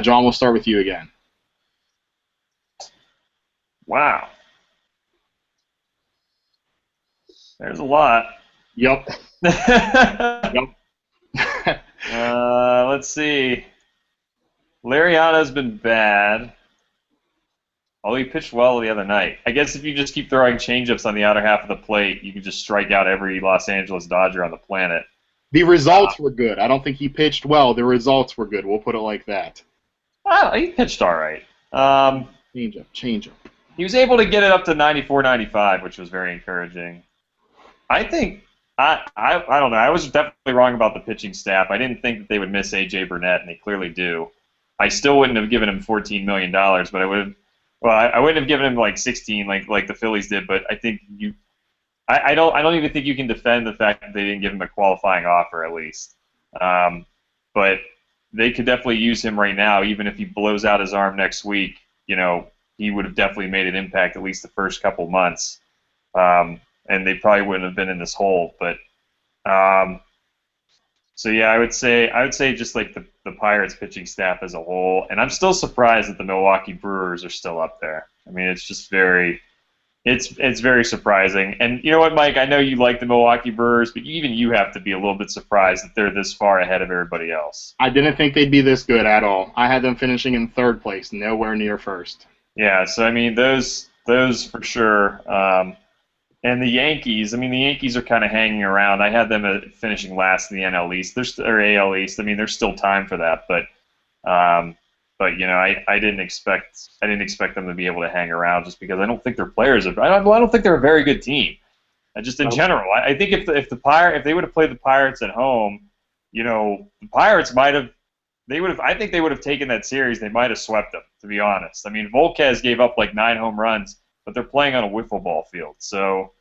John, we'll start with you again. Wow. There's a lot. Yep. Yep. Let's see. Liriano's been bad. Although he pitched well the other night. I guess if you just keep throwing changeups on the outer half of the plate, you can just strike out every Los Angeles Dodger on the planet. The results were good. I don't think he pitched well. The results were good. We'll put it like that. He pitched all right. Changeup. He was able to get it up to 94, 95, which was very encouraging. I think, I don't know, I was definitely wrong about the pitching staff. I didn't think that they would miss A.J. Burnett, and they clearly do. I still wouldn't have given him $14 million, but I would have. Well, I wouldn't have given him like 16 like the Phillies did, but I think I don't even think you can defend the fact that they didn't give him a qualifying offer at least. But they could definitely use him right now, even if he blows out his arm next week. He would have definitely made an impact at least the first couple months, and they probably wouldn't have been in this hole. But so yeah, I would say just like the Pirates pitching staff as a whole, and I'm still surprised that the Milwaukee Brewers are still up there. I mean, it's just it's very surprising. And you know what, Mike? I know you like the Milwaukee Brewers, but even you have to be a little bit surprised that they're this far ahead of everybody else. I didn't think they'd be this good at all. I had them finishing in third place, nowhere near first. Yeah, so I mean those for sure. And the Yankees, I mean, the Yankees are kind of hanging around. I had them finishing last in the NL East. Or AL East. I mean, there's still time for that, but I didn't expect them to be able to hang around just because I don't think their players are. I don't think they're a very good team. Just in general, I think if they would have played the Pirates at home, the Pirates might have. I think they would have taken that series. They might have swept them, to be honest. I mean, Volquez gave up like 9 home runs, but they're playing on a wiffle ball field. So,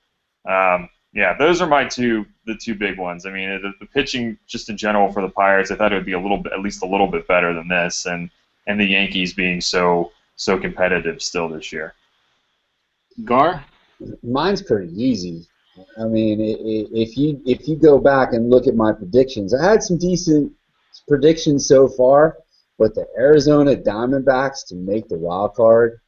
yeah, those are the two big ones. I mean, the pitching just in general for the Pirates, I thought it would be at least a little bit better than this, and the Yankees being so competitive still this year. Gar? Mine's pretty easy. I mean, if you go back and look at my predictions, I had some decent predictions so far, but the Arizona Diamondbacks to make the wild card,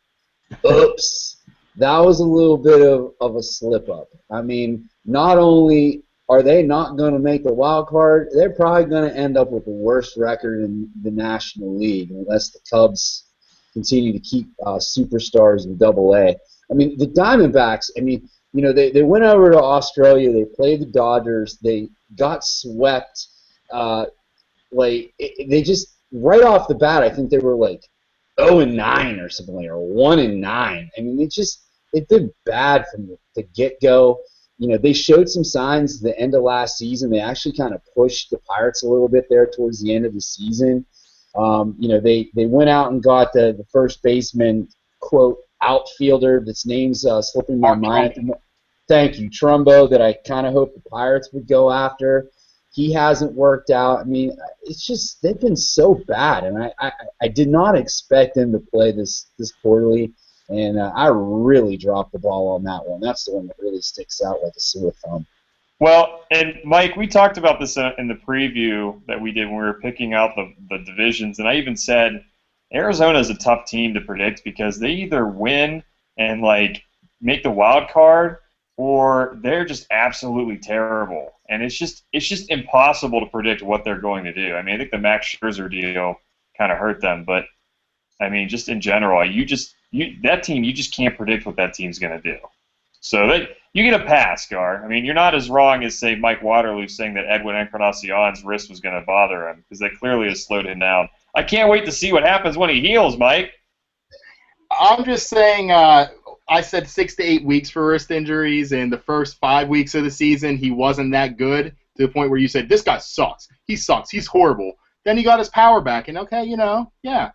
oops, that was a little bit of a slip up. I mean, not only are they not going to make the wild card, they're probably going to end up with the worst record in the National League unless the Cubs continue to keep superstars in Double-A. I mean, the Diamondbacks, I mean, they went over to Australia, they played the Dodgers, they got swept. They just right off the bat, I think they were like 0-9 or something, or 1-9. I mean, it did bad from the get-go. You know, they showed some signs at the end of last season. They actually kind of pushed the Pirates a little bit there towards the end of the season. You know, they went out and got the first baseman, quote, outfielder that's name's slipping my mind at the moment. Thank you, Trumbo, that I kind of hope the Pirates would go after. He hasn't worked out. I mean, it's just they've been so bad, and I did not expect them to play this poorly, and I really dropped the ball on that one. That's the one that really sticks out like a sore thumb. Well, and Mike, we talked about this in the preview that we did when we were picking out the divisions, and I even said Arizona is a tough team to predict because they either win and like make the wild card, or they're just absolutely terrible, and it's just impossible to predict what they're going to do. I mean, I think the Max Scherzer deal kind of hurt them, but I mean, just in general, that team, you just can't predict what that team's going to do. So you get a pass, Gar. I mean, you're not as wrong as, say, Mike Waterloo saying that Edwin Encarnacion's wrist was going to bother him, because that clearly has slowed him down. I can't wait to see what happens when he heals, Mike. I'm just saying, I said 6 to 8 weeks for wrist injuries, and the first 5 weeks of the season, he wasn't that good, to the point where you said, this guy sucks. He sucks. He's horrible. Then he got his power back, and okay, yeah.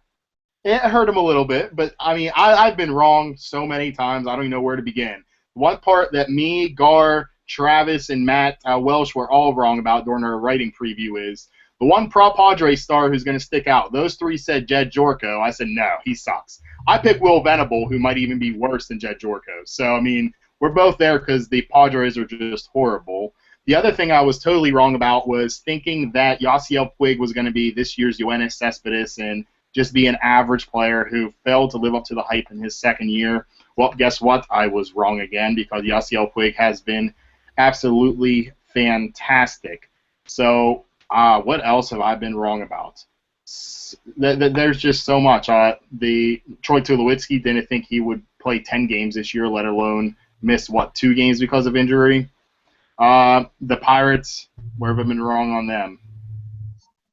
It hurt him a little bit, but, I mean, I've been wrong so many times, I don't even know where to begin. One part that me, Gar, Travis, and Matt Welsh were all wrong about during our writing preview is the one Padres star who's going to stick out. Those three said Jed Jorko. I said, no, he sucks. I picked Will Venable, who might even be worse than Jed Jorko. So, I mean, we're both there because the Padres are just horrible. The other thing I was totally wrong about was thinking that Yasiel Puig was going to be this year's Yoenis Cespedes and just be an average player who failed to live up to the hype in his second year. Well, guess what? I was wrong again because Yasiel Puig has been absolutely fantastic. So what else have I been wrong about? There's just so much. The Troy Tulowitzki didn't think he would play 10 games this year, let alone miss, 2 games because of injury. The Pirates, where have I been wrong on them?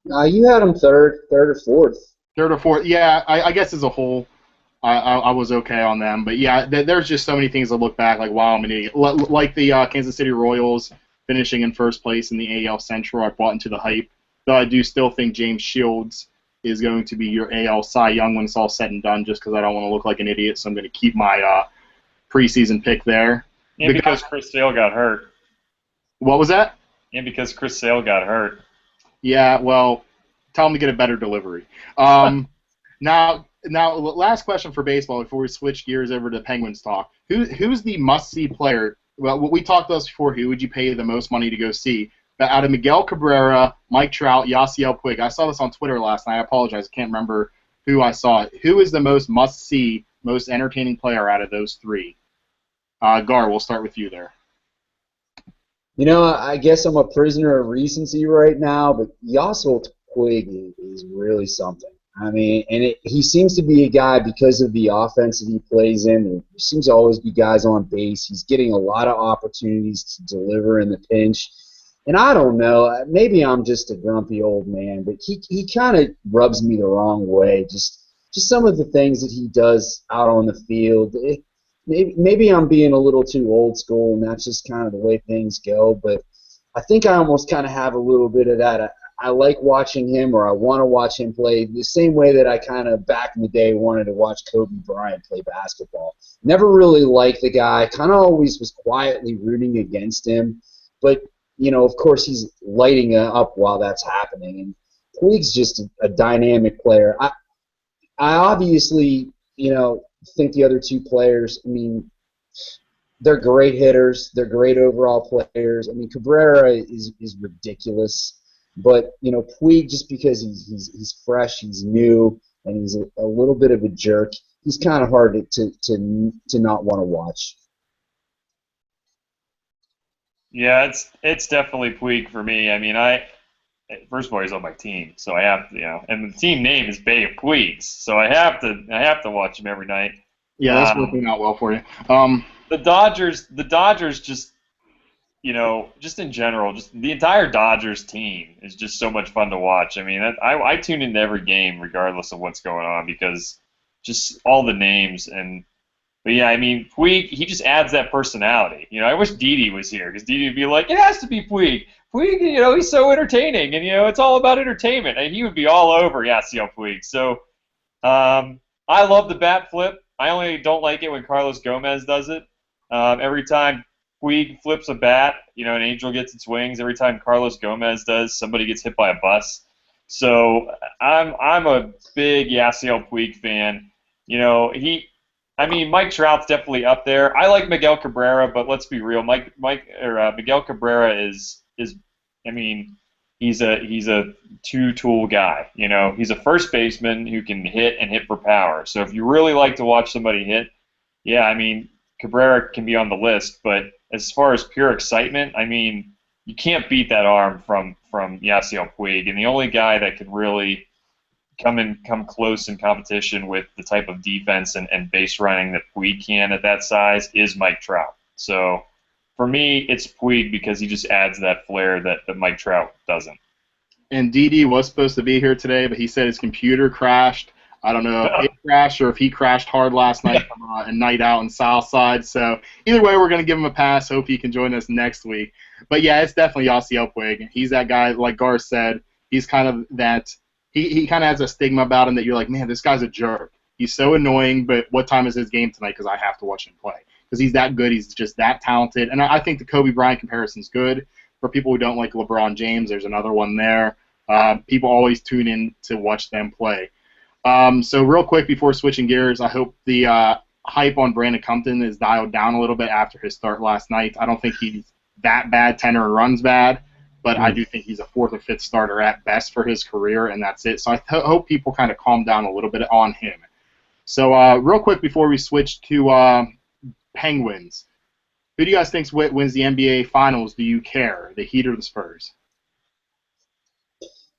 You had them third or fourth. Third or fourth. Yeah, I guess as a whole, I was okay on them. But, yeah, there's just so many things to look back, like, wow, I'm an idiot. Like the Kansas City Royals finishing in first place in the AL Central, I bought into the hype. Though I do still think James Shields is going to be your AL Cy Young when it's all said and done, just because I don't want to look like an idiot, so I'm going to keep my preseason pick there. And because Chris Sale got hurt. What was that? And because Chris Sale got hurt. Yeah, well, tell him to get a better delivery. Now, last question for baseball before we switch gears over to Penguins talk. Who's the must-see player? Well, we talked about this before. Who would you pay the most money to go see? But out of Miguel Cabrera, Mike Trout, Yasiel Puig, I saw this on Twitter last night. I apologize. I can't remember who I saw it. Who is the most must-see, most entertaining player out of those three? Gar, we'll start with you there. You know, I guess I'm a prisoner of recency right now, but Yasiel Puig is really something. I mean, and he seems to be a guy, because of the offense that he plays in, there seems to always be guys on base. He's getting a lot of opportunities to deliver in the pinch. And I don't know, maybe I'm just a grumpy old man, but he kind of rubs me the wrong way. Just some of the things that he does out on the field. Maybe I'm being a little too old school, and that's just kind of the way things go. But I think I almost kind of have a little bit of that. I like watching him, or I want to watch him play the same way that I kind of back in the day wanted to watch Kobe Bryant play basketball. Never really liked the guy. Kind of always was quietly rooting against him. But, you know, of course he's lighting up while that's happening. And Puig's just a dynamic player. I obviously, you know, think the other two players, I mean, they're great hitters. They're great overall players. I mean, Cabrera is ridiculous. But, you know, Puig, just because he's fresh, he's new, and he's a little bit of a jerk, he's kind of hard to not want to watch. Yeah, it's definitely Puig for me. I mean, first of all, he's on my team, so I have to, you know, and the team name is Bay of Puigs, so I have to watch him every night. Yeah, that's working out well for you. The Dodgers just, just in general, just the entire Dodgers team is just so much fun to watch. I mean, I tune into every game regardless of what's going on because just all the names but yeah, I mean, Puig, he just adds that personality. I wish Didi was here because Didi would be like, it has to be Puig. Puig, he's so entertaining, and it's all about entertainment, and he would be all over Yasiel Puig. So, I love the bat flip. I only don't like it when Carlos Gomez does it. Every time Puig flips a bat, an angel gets its wings. Every time Carlos Gomez does, somebody gets hit by a bus. So I'm a big Yasiel Puig fan. Mike Trout's definitely up there. I like Miguel Cabrera, but let's be real. Miguel Cabrera is he's a two-tool guy. He's a first baseman who can hit and hit for power. So if you really like to watch somebody hit, yeah, Cabrera can be on the list. But as far as pure excitement, you can't beat that arm from Yasiel Puig. And the only guy that could really come close in competition with the type of defense and base running that Puig can at that size is Mike Trout. So for me, it's Puig because he just adds that flair that Mike Trout doesn't. And Didi was supposed to be here today, but he said his computer crashed. I don't know if it crashed or if he crashed hard last night from a night out in Southside. So either way, we're going to give him a pass. Hope he can join us next week. But yeah, it's definitely Yasiel Puig. He's that guy, like Garth said. He's kind of that. He kind of has a stigma about him that you're like, man, this guy's a jerk. He's so annoying, but what time is his game tonight? Because I have to watch him play. Because he's that good. He's just that talented. And I think the Kobe Bryant comparison is good. For people who don't like LeBron James, there's another one there. People always tune in to watch them play. So real quick before switching gears, I hope the hype on Brandon Compton is dialed down a little bit after his start last night. I don't think he's that bad. 10 earned runs bad. But I do think he's a fourth or fifth starter at best for his career, and that's it. So I hope people kind of calm down a little bit on him. So real quick before we switch to Penguins, who do you guys think wins the NBA Finals? Do you care, the Heat or the Spurs?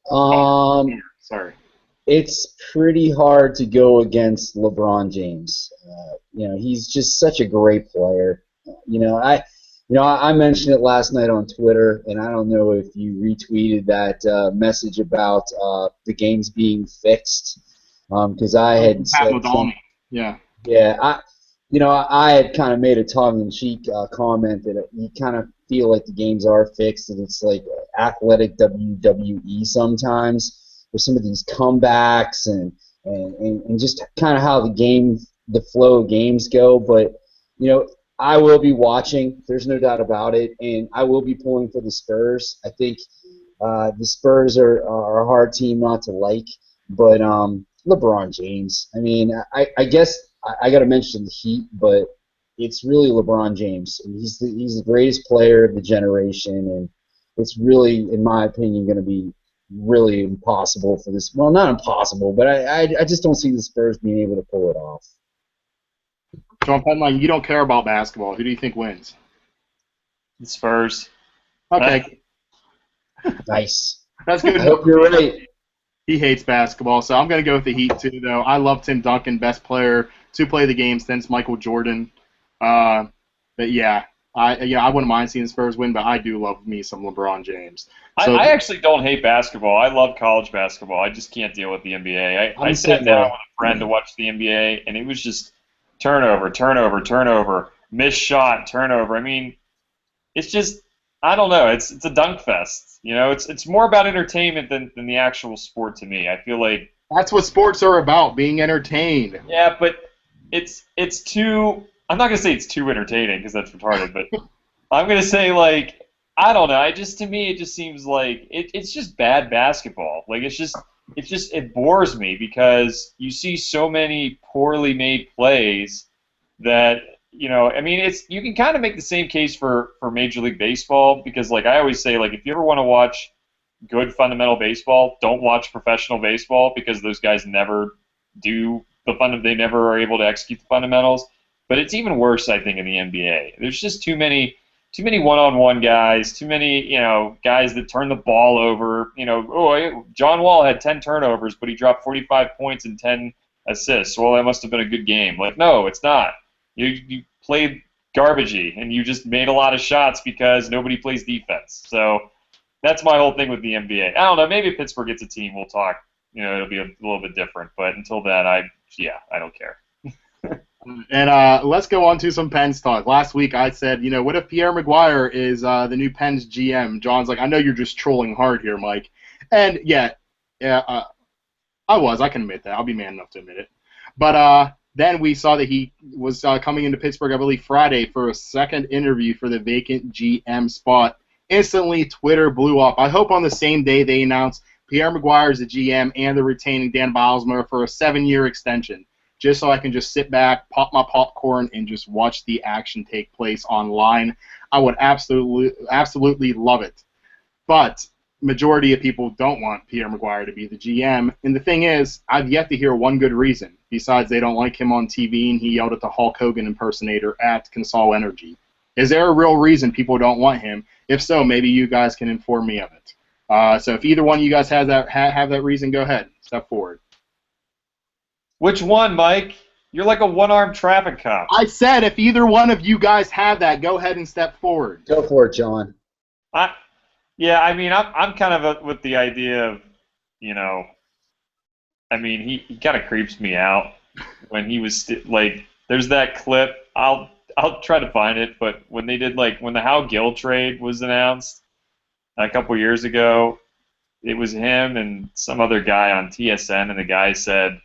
Sorry. It's pretty hard to go against LeBron James. He's just such a great player. I mentioned it last night on Twitter, and I don't know if you retweeted that message about the games being fixed, because I had said Yeah. Yeah, I had kind of made a tongue-in-cheek comment that you kind of feel like the games are fixed, and it's like athletic WWE sometimes, with some of these comebacks and just kind of how the flow of games go, but I will be watching. There's no doubt about it, and I will be pulling for the Spurs. I think the Spurs are a hard team not to like, but LeBron James. I guess I got to mention the Heat, but it's really LeBron James. He's the greatest player of the generation, and it's really, in my opinion, going to be really impossible for this. Well, not impossible, but I just don't see the Spurs being able to pull it off. John Penline, you don't care about basketball. Who do you think wins? The Spurs. Okay. Nice. That's good. I hope you're right. He hates basketball, so I'm going to go with the Heat too, though. I love Tim Duncan, best player to play the game since Michael Jordan. But yeah, I wouldn't mind seeing the Spurs win, but I do love me some LeBron James. So, I actually don't hate basketball. I love college basketball. I just can't deal with the NBA. I sat down with a friend to watch the NBA, and it was just turnover, missed shot, turnover. It's just, I don't know. It's a dunk fest. It's more about entertainment than the actual sport to me. I feel like that's what sports are about, being entertained. Yeah, but it's too. I'm not gonna say it's too entertaining because that's retarded, but I'm gonna say I don't know. To me it just seems like it's just bad basketball. It bores me because you see so many poorly made plays that you can kind of make the same case for Major League Baseball because I always say if you ever want to watch good fundamental baseball, don't watch professional baseball because those guys never do they never are able to execute the fundamentals. But it's even worse, I think, in the NBA. There's just too many one-on-one guys, too many guys that turn the ball over. John Wall had 10 turnovers, but he dropped 45 points and 10 assists. Well, that must have been a good game. No, it's not. You played garbagey, and you just made a lot of shots because nobody plays defense. So that's my whole thing with the NBA. I don't know. Maybe if Pittsburgh gets a team, we'll talk. It'll be a little bit different. But until then, I don't care. And let's go on to some Pens talk. Last week I said, what if Pierre McGuire is the new Pens GM? John's like, I know you're just trolling hard here, Mike. And yeah, I can admit that. I'll be man enough to admit it. But then we saw that he was coming into Pittsburgh, I believe, Friday for a second interview for the vacant GM spot. Instantly, Twitter blew up. I hope on the same day they announced Pierre McGuire is the GM and they're retaining Dan Bilsma for a 7-year extension, just so I can just sit back, pop my popcorn, and just watch the action take place online. I would absolutely love it. But majority of people don't want Pierre McGuire to be the GM, and the thing is, I've yet to hear one good reason, besides they don't like him on TV and he yelled at the Hulk Hogan impersonator at Consol Energy. Is there a real reason people don't want him? If so, maybe you guys can inform me of it. So if either one of you guys have that reason, go ahead. Step forward. Which one, Mike? You're like a one-armed traffic cop. I said if either one of you guys have that, go ahead and step forward. Go for it, John. I'm kind of with the idea of, he kind of creeps me out when he was there's that clip. I'll try to find it, but when they did when the Hal Gill trade was announced a couple years ago, it was him and some other guy on TSN, and the guy said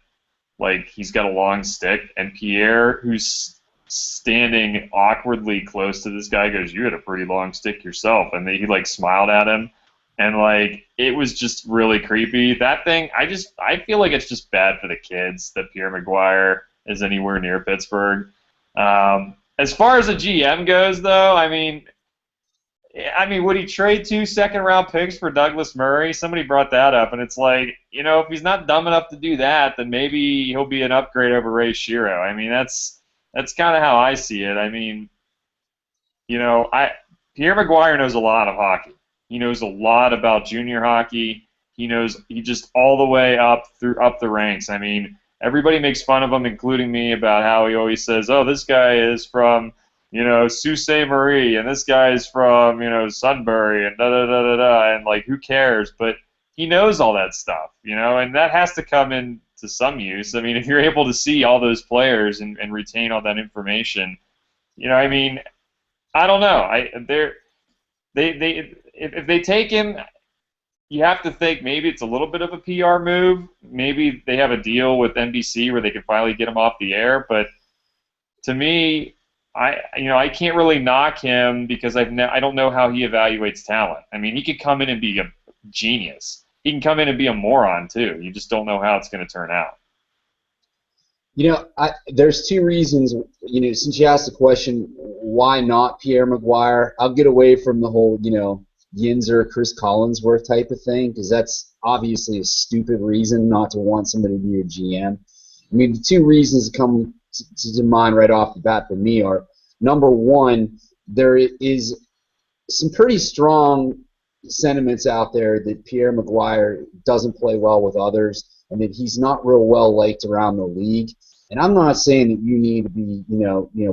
he's got a long stick, and Pierre, who's standing awkwardly close to this guy, goes, "You had a pretty long stick yourself," and he smiled at him, and it was just really creepy. That thing, I feel like it's just bad for the kids that Pierre McGuire is anywhere near Pittsburgh. As far as a GM goes, though, would he trade 2 second-round picks for Douglas Murray? Somebody brought that up, and it's if he's not dumb enough to do that, then maybe he'll be an upgrade over Ray Shero. That's kind of how I see it. Pierre McGuire knows a lot of hockey. He knows a lot about junior hockey. He just all the way up the ranks. Everybody makes fun of him, including me, about how he always says, "Oh, this guy is from, Sault Ste. Marie, and this guy is from, Sunbury, and da-da-da-da-da," and, who cares? But he knows all that stuff, and that has to come into some use. If you're able to see all those players and retain all that information, I don't know. If they take him, you have to think maybe it's a little bit of a PR move. Maybe they have a deal with NBC where they can finally get him off the air. But to me, I can't really knock him because I don't know how he evaluates talent. He could come in and be a genius. He can come in and be a moron too. You just don't know how it's going to turn out. There's 2 reasons. Since you asked the question, why not Pierre McGuire? I'll get away from the whole, Yinzer, Chris Collinsworth type of thing, because that's obviously a stupid reason not to want somebody to be a GM. The 2 reasons that come to mind right off the bat for me are, number one, there is some pretty strong sentiments out there that Pierre McGuire doesn't play well with others, and that he's not real well liked around the league. And I'm not saying that you need to be,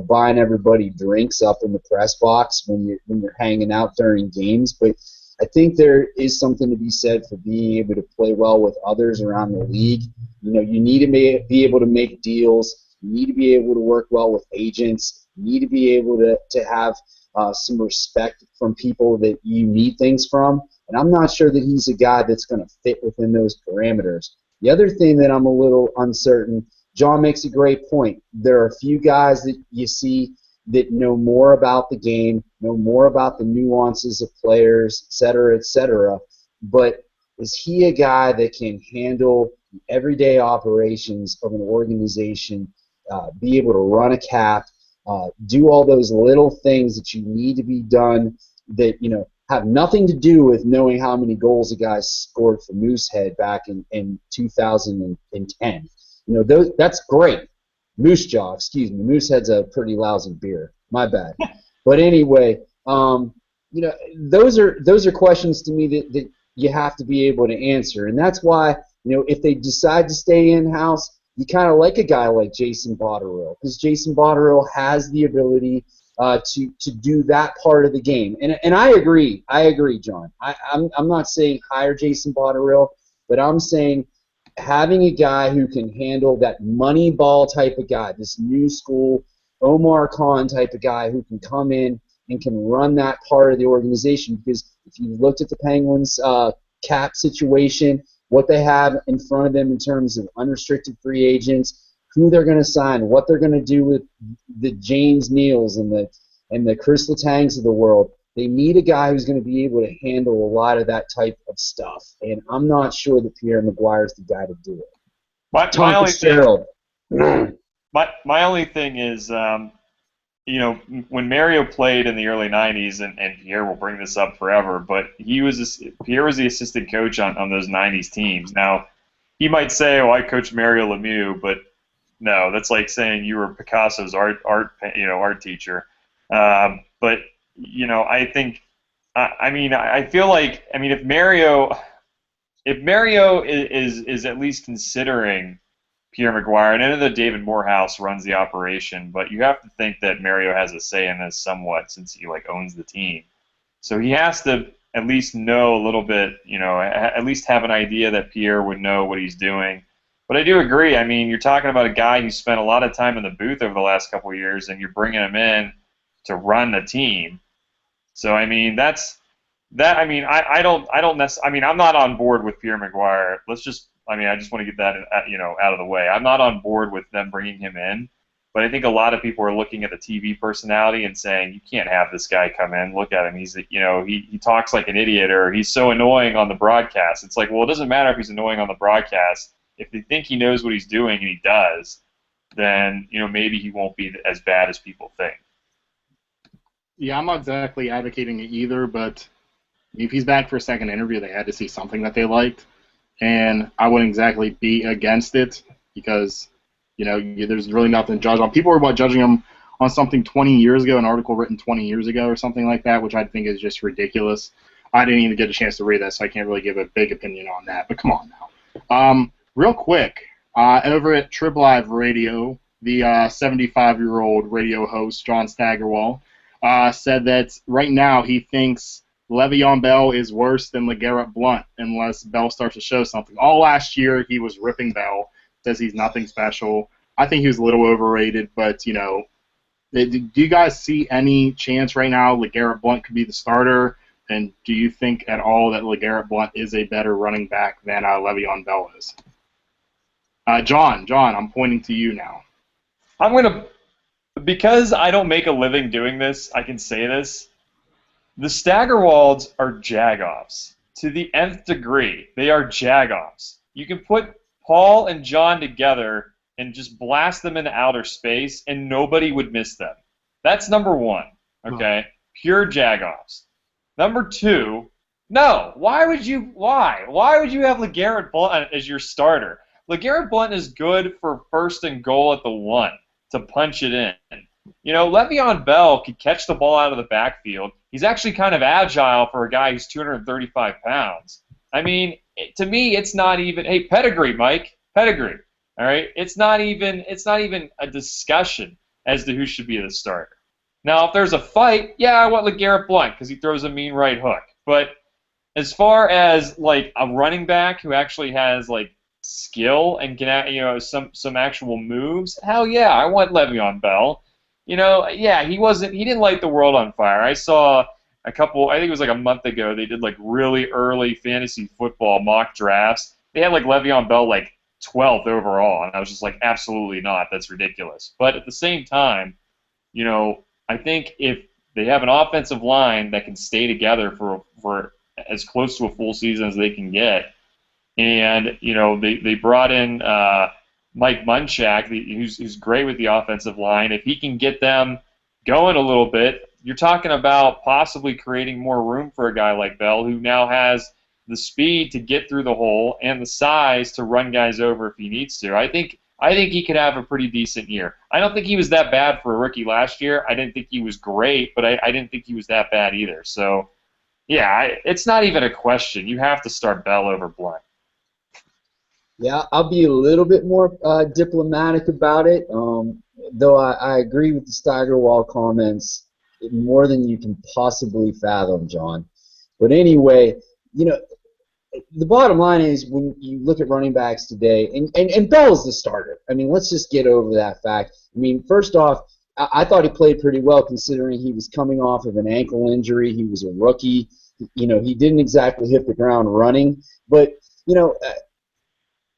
buying everybody drinks up in the press box when you're hanging out during games, but I think there is something to be said for being able to play well with others around the league. You need to be able to make deals. You need to be able to work well with agents. You need to be able to have some respect from people that you need things from. And I'm not sure that he's a guy that's going to fit within those parameters. The other thing that I'm a little uncertain, John makes a great point. There are a few guys that you see that know more about the game, know more about the nuances of players, et cetera, but is he a guy that can handle the everyday operations of an organization, be able to run a cap, do all those little things that you need to be done that, have nothing to do with knowing how many goals a guy scored for Moosehead back in 2010. That's great. Moose Jaw, excuse me. Moosehead's a pretty lousy beer. My bad. But anyway, those are questions to me that you have to be able to answer, and that's why if they decide to stay in-house, you kind of like a guy like Jason Botterill, because Jason Botterill has the ability to do that part of the game. And I agree, John. I'm not saying hire Jason Botterill, but I'm saying having a guy who can handle that money ball type of guy, this new school Omar Khan type of guy who can come in and can run that part of the organization. Because if you looked at the Penguins cap situation, what they have in front of them in terms of unrestricted free agents, who they're going to sign, what they're going to do with the James Neals and the Chris Lettangs of the world. They need a guy who's going to be able to handle a lot of that type of stuff, and I'm not sure that Pierre McGuire is the guy to do it. My only thing is, when Mario played in the early '90s, and Pierre will bring this up forever, but Pierre was the assistant coach on those '90s teams. Now, he might say, "Oh, I coached Mario Lemieux," but no, that's like saying you were Picasso's art teacher. But I think, I feel like, if Mario is at least considering Pierre McGuire, and I know that David Morehouse runs the operation, but you have to think that Mario has a say in this somewhat, since he owns the team. So he has to at least know a little bit, at least have an idea that Pierre would know what he's doing. But I do agree. You're talking about a guy who spent a lot of time in the booth over the last couple of years, and you're bringing him in to run the team. So that's that. I don't necessarily. I'm not on board with Pierre McGuire. I just want to get that out of the way. I'm not on board with them bringing him in, but I think a lot of people are looking at the TV personality and saying, you can't have this guy come in. Look at him. He's he talks like an idiot, or he's so annoying on the broadcast. It's like, well, it doesn't matter if he's annoying on the broadcast. If they think he knows what he's doing and he does, then maybe he won't be as bad as people think. Yeah, I'm not exactly advocating it either, but if he's back for a second interview, they had to see something that they liked, and I wouldn't exactly be against it because there's really nothing to judge on. People were judging him on something 20 years ago, an article written 20 years ago or something like that, which I think is just ridiculous. I didn't even get a chance to read that, so I can't really give a big opinion on that. But come on now. Real quick, over at Trib Live Radio, the 75-year-old radio host, John Staggerwall, said that right now he thinks Le'Veon Bell is worse than LeGarrette Blount unless Bell starts to show something. All last year he was ripping Bell, says he's nothing special. I think he was a little overrated, but, do you guys see any chance right now LeGarrette Blount could be the starter? And do you think at all that LeGarrette Blount is a better running back than Le'Veon Bell is? John, I'm pointing to you now. Because I don't make a living doing this, I can say this. The Staggerwalds are jagoffs. To the nth degree, they are jagoffs. You can put Paul and John together and just blast them into outer space, and nobody would miss them. That's number one, okay? Pure jagoffs. Number two, no. Why would you have LeGarrette Blount as your starter? LeGarrette Blount is good for first and goal at the 1 to punch it in. Le'Veon Bell could catch the ball out of the backfield. He's actually kind of agile for a guy who's 235 pounds. To me, it's not even. Hey, pedigree, Mike, pedigree. All right, it's not even a discussion as to who should be the starter. Now, if there's a fight, yeah, I want LeGarrette Blount because he throws a mean right hook. But as far as a running back who actually has skill and can some actual moves, hell yeah, I want Le'Veon Bell. He didn't light the world on fire. I saw a couple, I think it was a month ago, they did really early fantasy football mock drafts. They had Le'Veon Bell 12th overall, and I was just absolutely not. That's ridiculous. But at the same time, I think if they have an offensive line that can stay together for as close to a full season as they can get, and they brought in Mike Munchak, who's great with the offensive line. If he can get them going a little bit, you're talking about possibly creating more room for a guy like Bell, who now has the speed to get through the hole and the size to run guys over if he needs to. I think he could have a pretty decent year. I don't think he was that bad for a rookie last year. I didn't think he was great, but I didn't think he was that bad either. So, yeah, it's not even a question. You have to start Bell over Blount. Yeah, I'll be a little bit more diplomatic about it. Though I agree with the Steigerwald comments more than you can possibly fathom, John. But anyway, you know, the bottom line is when you look at running backs today, and Bell's the starter. I mean, let's just get over that fact. I mean, first off, I thought he played pretty well considering he was coming off of an ankle injury. He was a rookie. You know, he didn't exactly hit the ground running. But, you know,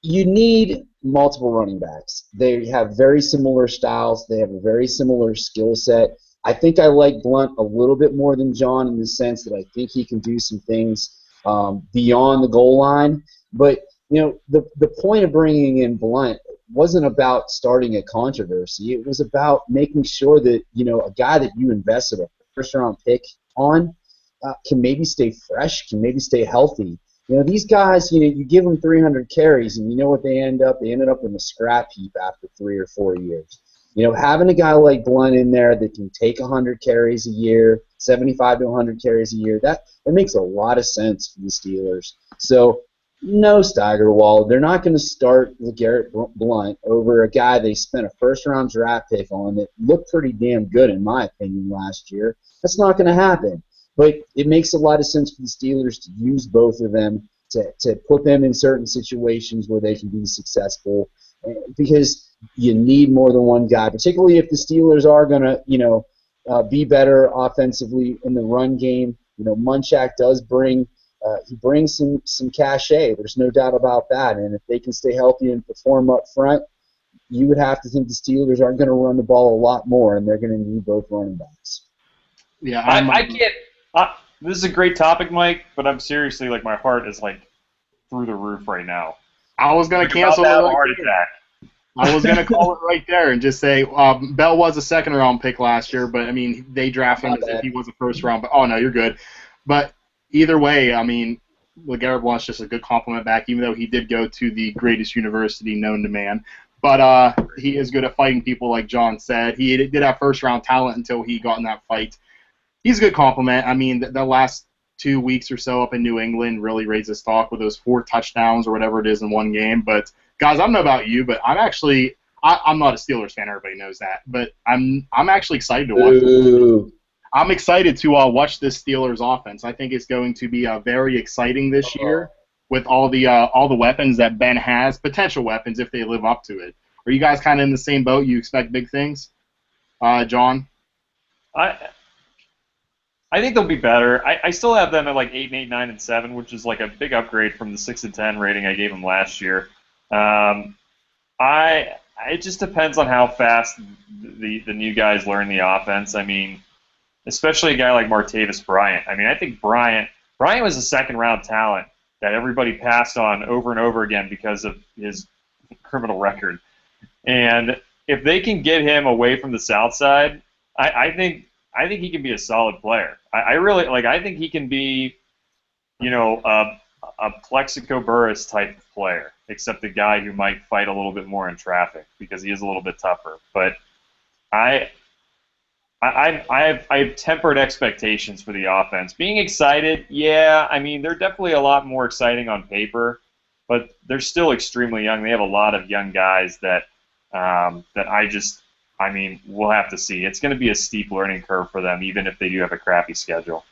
you need multiple running backs. They have very similar styles. They have a very similar skill set. I think I like Blount a little bit more than John in the sense that I think he can do some things beyond the goal line. But, you know, the point of bringing in Blount wasn't about starting a controversy. It was about making sure that, you know, a guy that you invested a first-round pick on can maybe stay fresh, can maybe stay healthy. You know, these guys, you know, you give them 300 carries, and you know what they end up? They ended up in a scrap heap after 3 or 4 years. You know, having a guy like Blount in there that can take 100 carries a year, 75 to 100 carries a year, that makes a lot of sense for the Steelers. So, no, Steigerwald. They're not going to start LeGarrette Blount over a guy they spent a first-round draft pick on that looked pretty damn good, in my opinion, last year. That's not going to happen. But it makes a lot of sense for the Steelers to use both of them, to put them in certain situations where they can be successful, because you need more than one guy, particularly if the Steelers are going to, you know, be better offensively in the run game. You know, Munchak does bring he brings some cachet. There's no doubt about that. And if they can stay healthy and perform up front, you would have to think the Steelers aren't going to run the ball a lot more, and they're going to need both running backs. Yeah, I can't. This is a great topic, Mike, but I'm seriously, like, my heart is, like, through the roof right now. I was going to cancel a heart attack. I was going to call it right there and just say Bell was a second-round pick last year, but, I mean, they drafted him as if he was a first-round. But oh, no, you're good. But either way, I mean, LeGarrette Blount's just a good compliment back, even though he did go to the greatest university known to man. But he is good at fighting people, like John said. He did have first-round talent until he got in that fight. He's a good compliment. I mean, the last 2 weeks or so up in New England really raised his stock with those 4 touchdowns or whatever it is in one game. But, guys, I don't know about you, but I'm actually I'm not a Steelers fan. Everybody knows that. But I'm actually excited to watch this. I'm excited to watch this Steelers offense. I think it's going to be very exciting this year with all the weapons that Ben has, potential weapons if they live up to it. Are you guys kind of in the same boat? You expect big things? John? I think they'll be better. I still have them at like 8 and 8, 9 and 7, which is like a big upgrade from the 6 and 10 rating I gave them last year. It just depends on how fast the new guys learn the offense. I mean, especially a guy like Martavis Bryant. I mean, I think Bryant was a second-round talent that everybody passed on over and over again because of his criminal record. And if they can get him away from the South Side, I think he can be a solid player. I think he can be, you know, a Plexico Burress type of player, except a guy who might fight a little bit more in traffic because he is a little bit tougher. But I have tempered expectations for the offense. Being excited, yeah. I mean, they're definitely a lot more exciting on paper, but they're still extremely young. They have a lot of young guys that we'll have to see. It's going to be a steep learning curve for them, even if they do have a crappy schedule.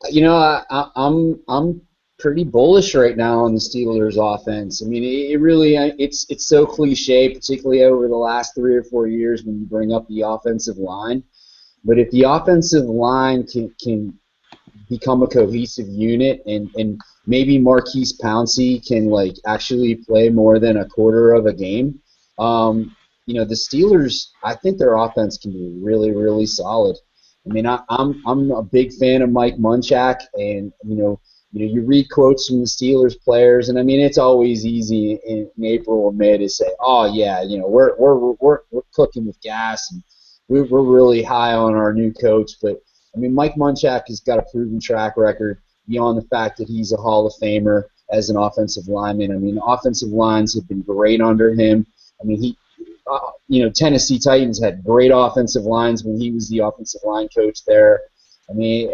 You know, I'm pretty bullish right now on the Steelers' offense. I mean, it's so cliche, particularly over the last 3 or 4 years when you bring up the offensive line. But if the offensive line can become a cohesive unit, and maybe Marquise Pouncey can actually play more than a quarter of a game, you know, the Steelers, I think their offense can be really, really solid. I mean, I'm a big fan of Mike Munchak, and you read quotes from the Steelers players, and I mean, it's always easy in April or May to say, oh yeah, you know, we're cooking with gas, and we're really high on our new coach. But I mean, Mike Munchak has got a proven track record beyond the fact that he's a Hall of Famer as an offensive lineman. I mean, offensive lines have been great under him. I mean, Tennessee Titans had great offensive lines when he was the offensive line coach there. I mean,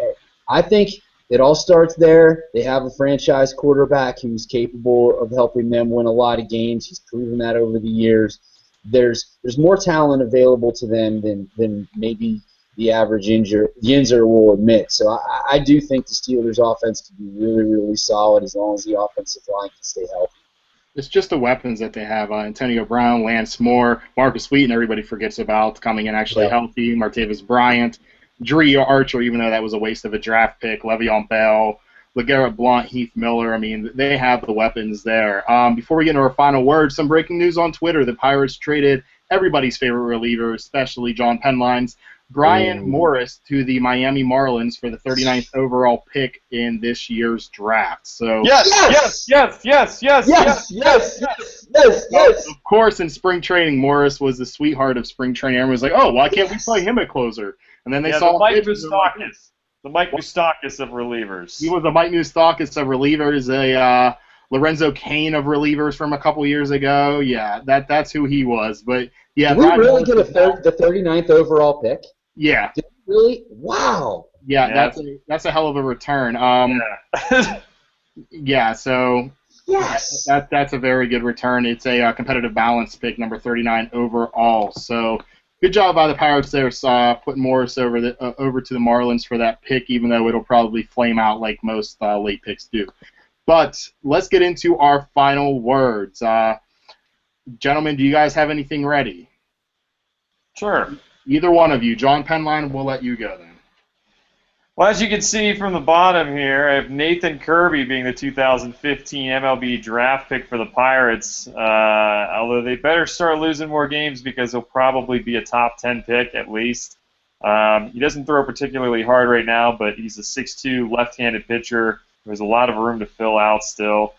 I think it all starts there. They have a franchise quarterback who's capable of helping them win a lot of games. He's proven that over the years. There's more talent available to them than maybe the average Yinzer will admit. So I do think the Steelers' offense can be really, really solid as long as the offensive line can stay healthy. It's just the weapons that they have. Antonio Brown, Lance Moore, Marcus Wheaton, everybody forgets about coming in actually healthy. Martavis Bryant, Dre Archer, even though that was a waste of a draft pick, Le'Veon Bell, LeGarrette Blount, Heath Miller. I mean, they have the weapons there. Before we get into our final word, some breaking news on Twitter. The Pirates traded everybody's favorite reliever, especially John Penline's, Brian Morris, to the Miami Marlins for the 39th overall pick in this year's draft. So yes. Of course, in spring training, Morris was the sweetheart of spring training. Everyone was like, "Oh, why can't we play him at closer?" And then they saw the Mike Moustakas of relievers. He was a Mike Moustakas of relievers, a Lorenzo Cain of relievers from a couple years ago. Yeah, that's who he was. But yeah, did we really get the 39th overall pick? Yeah. Did we really? Wow. Yeah, that's a hell of a return. Yeah, so yes, that's a very good return. It's a competitive balance pick, number 39 overall. So good job by the Pirates there, putting Morris over to the Marlins for that pick, even though it'll probably flame out like most late picks do. But let's get into our final words. Gentlemen, do you guys have anything ready? Sure. Either one of you. John Penline, we'll let you go then. Well, as you can see from the bottom here, I have Nathan Kirby being the 2015 MLB draft pick for the Pirates, although they better start losing more games because he'll probably be a top 10 pick at least. He doesn't throw particularly hard right now, but he's a 6'2", left-handed pitcher. There's a lot of room to fill out still.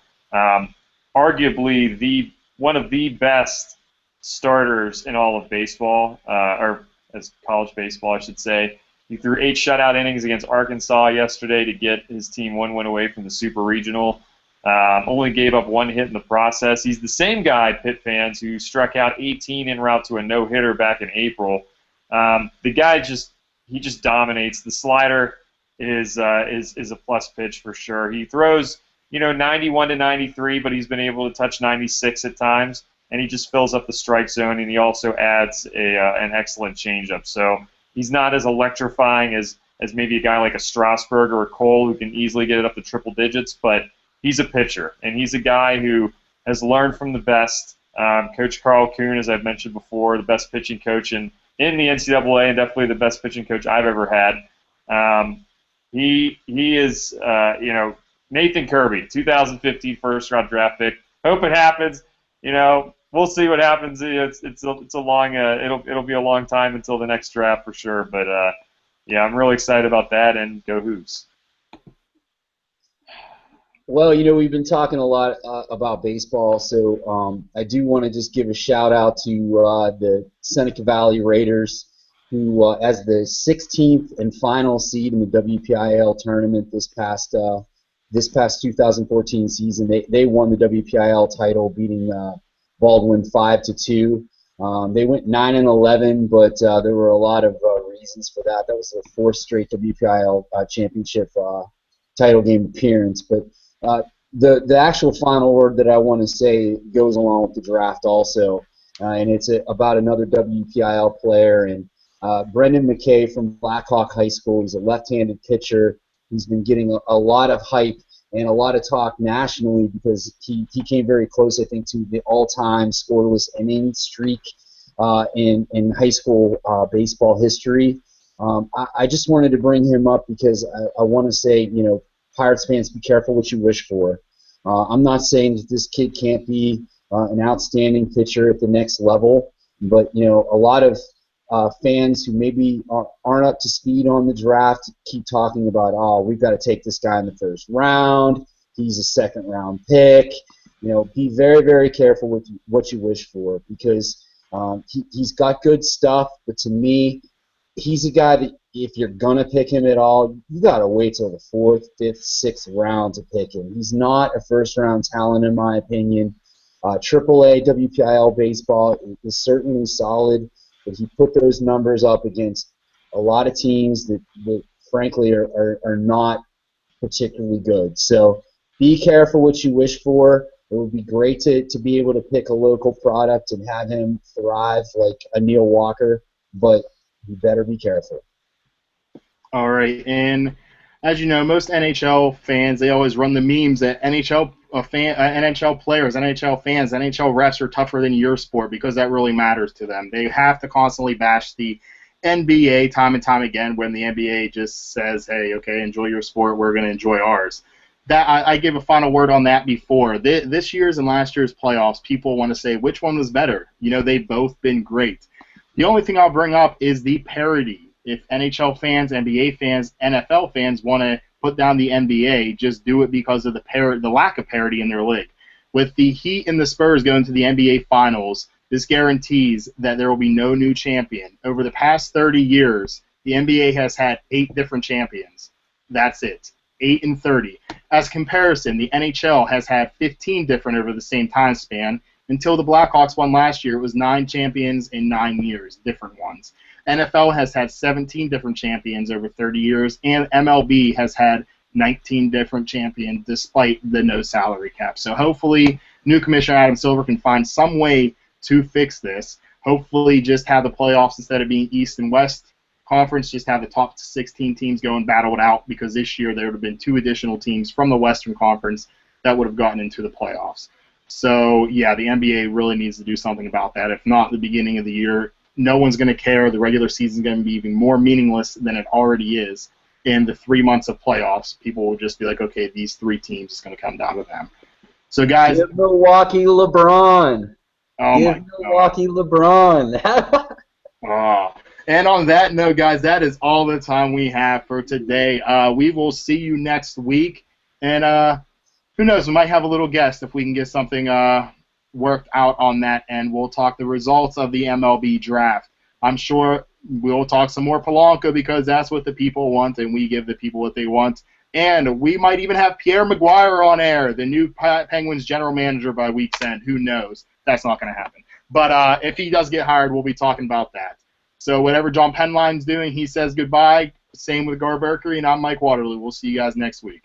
Arguably one of the best starters in all of baseball, or as college baseball, I should say. He threw 8 shutout innings against Arkansas yesterday to get his team 1 win away from the Super Regional. Only gave up 1 hit in the process. He's the same guy, Pitt fans, who struck out 18 en route to a no-hitter back in April. The guy just dominates. The slider is a plus pitch for sure. He throws 91 to 93, but he's been able to touch 96 at times, and he just fills up the strike zone, and he also adds an excellent changeup. So he's not as electrifying as maybe a guy like a Strasburg or a Cole who can easily get it up to triple digits, but he's a pitcher, and he's a guy who has learned from the best. Coach Carl Kuhn, as I've mentioned before, the best pitching coach in the NCAA, and definitely the best pitching coach I've ever had. He is, Nathan Kirby, 2015 first-round draft pick. Hope it happens. We'll see what happens. It's a long it'll be a long time until the next draft for sure. But yeah, I'm really excited about that, and go Hoos. Well, we've been talking a lot about baseball, so I do want to just give a shout out to the Seneca Valley Raiders, who, as the 16th and final seed in the WPIAL tournament this past 2014 season, they won the WPIAL title, beating Baldwin 5-2. They went 9-11, but there were a lot of reasons for that. That was their 4th straight WPIAL championship title game appearance. But the actual final word that I want to say goes along with the draft also, and it's about another WPIAL player, and Brendan McKay from Blackhawk High School. He's a left-handed pitcher. He's been getting a lot of hype and a lot of talk nationally because he came very close, I think, to the all-time scoreless inning streak in high school baseball history. I just wanted to bring him up because I want to say, Pirates fans, be careful what you wish for. I'm not saying that this kid can't be an outstanding pitcher at the next level, but a lot of fans who maybe aren't up to speed on the draft keep talking about, we've got to take this guy in the 1st round. He's a 2nd round pick. Be very, very careful with what you wish for because he's got good stuff, but to me, he's a guy that if you're going to pick him at all, you got to wait till the 4th, 5th, 6th round to pick him. He's not a 1st round talent in my opinion. AAA WPIL baseball is certainly solid, but he put those numbers up against a lot of teams that frankly are not particularly good. So be careful what you wish for. It would be great to be able to pick a local product and have him thrive like a Neil Walker, but you better be careful. All right, and as you know, most NHL fans they always run the memes that NHL players, NHL fans, NHL refs are tougher than your sport because that really matters to them. They have to constantly bash the NBA time and time again when the NBA just says, "Hey, okay, enjoy your sport. We're going to enjoy ours." That I gave a final word on that before. This year's and last year's playoffs, people want to say which one was better. You know, they've both been great. The only thing I'll bring up is the parity. If NHL fans, NBA fans, NFL fans want to put down the NBA, just do it because of the lack of parity in their league. With the Heat and the Spurs going to the NBA Finals, this guarantees that there will be no new champion. Over the past 30 years, the NBA has had 8 different champions. That's it. 8 and 30. As comparison, the NHL has had 15 different over the same time span. Until the Blackhawks won last year, it was 9 champions in 9 years, different ones. NFL has had 17 different champions over 30 years, and MLB has had 19 different champions despite the no salary cap. So hopefully new Commissioner Adam Silver can find some way to fix this. Hopefully just have the playoffs instead of being East and West Conference, just have the top 16 teams go and battle it out, because this year there would have been 2 additional teams from the Western Conference that would have gotten into the playoffs. So, yeah, the NBA really needs to do something about that. If not, the beginning of the year, no one's going to care. The regular season is going to be even more meaningless than it already is. In the 3 months of playoffs, people will just be like, okay, these 3 teams, it's going to come down to them. So, guys. Give Milwaukee LeBron. Oh, Give my God. Milwaukee LeBron. Oh. And on that note, guys, that is all the time we have for today. We will see you next week. And who knows, we might have a little guest if we can get something worked out on that, and we'll talk the results of the MLB draft. I'm sure we'll talk some more Polanco because that's what the people want, and we give the people what they want. And we might even have Pierre Maguire on air, the new Penguins general manager by week's end. Who knows? That's not going to happen. But if he does get hired, we'll be talking about that. So whatever John Penline's doing, he says goodbye. Same with Gar Berkery, and I'm Mike Waterloo. We'll see you guys next week.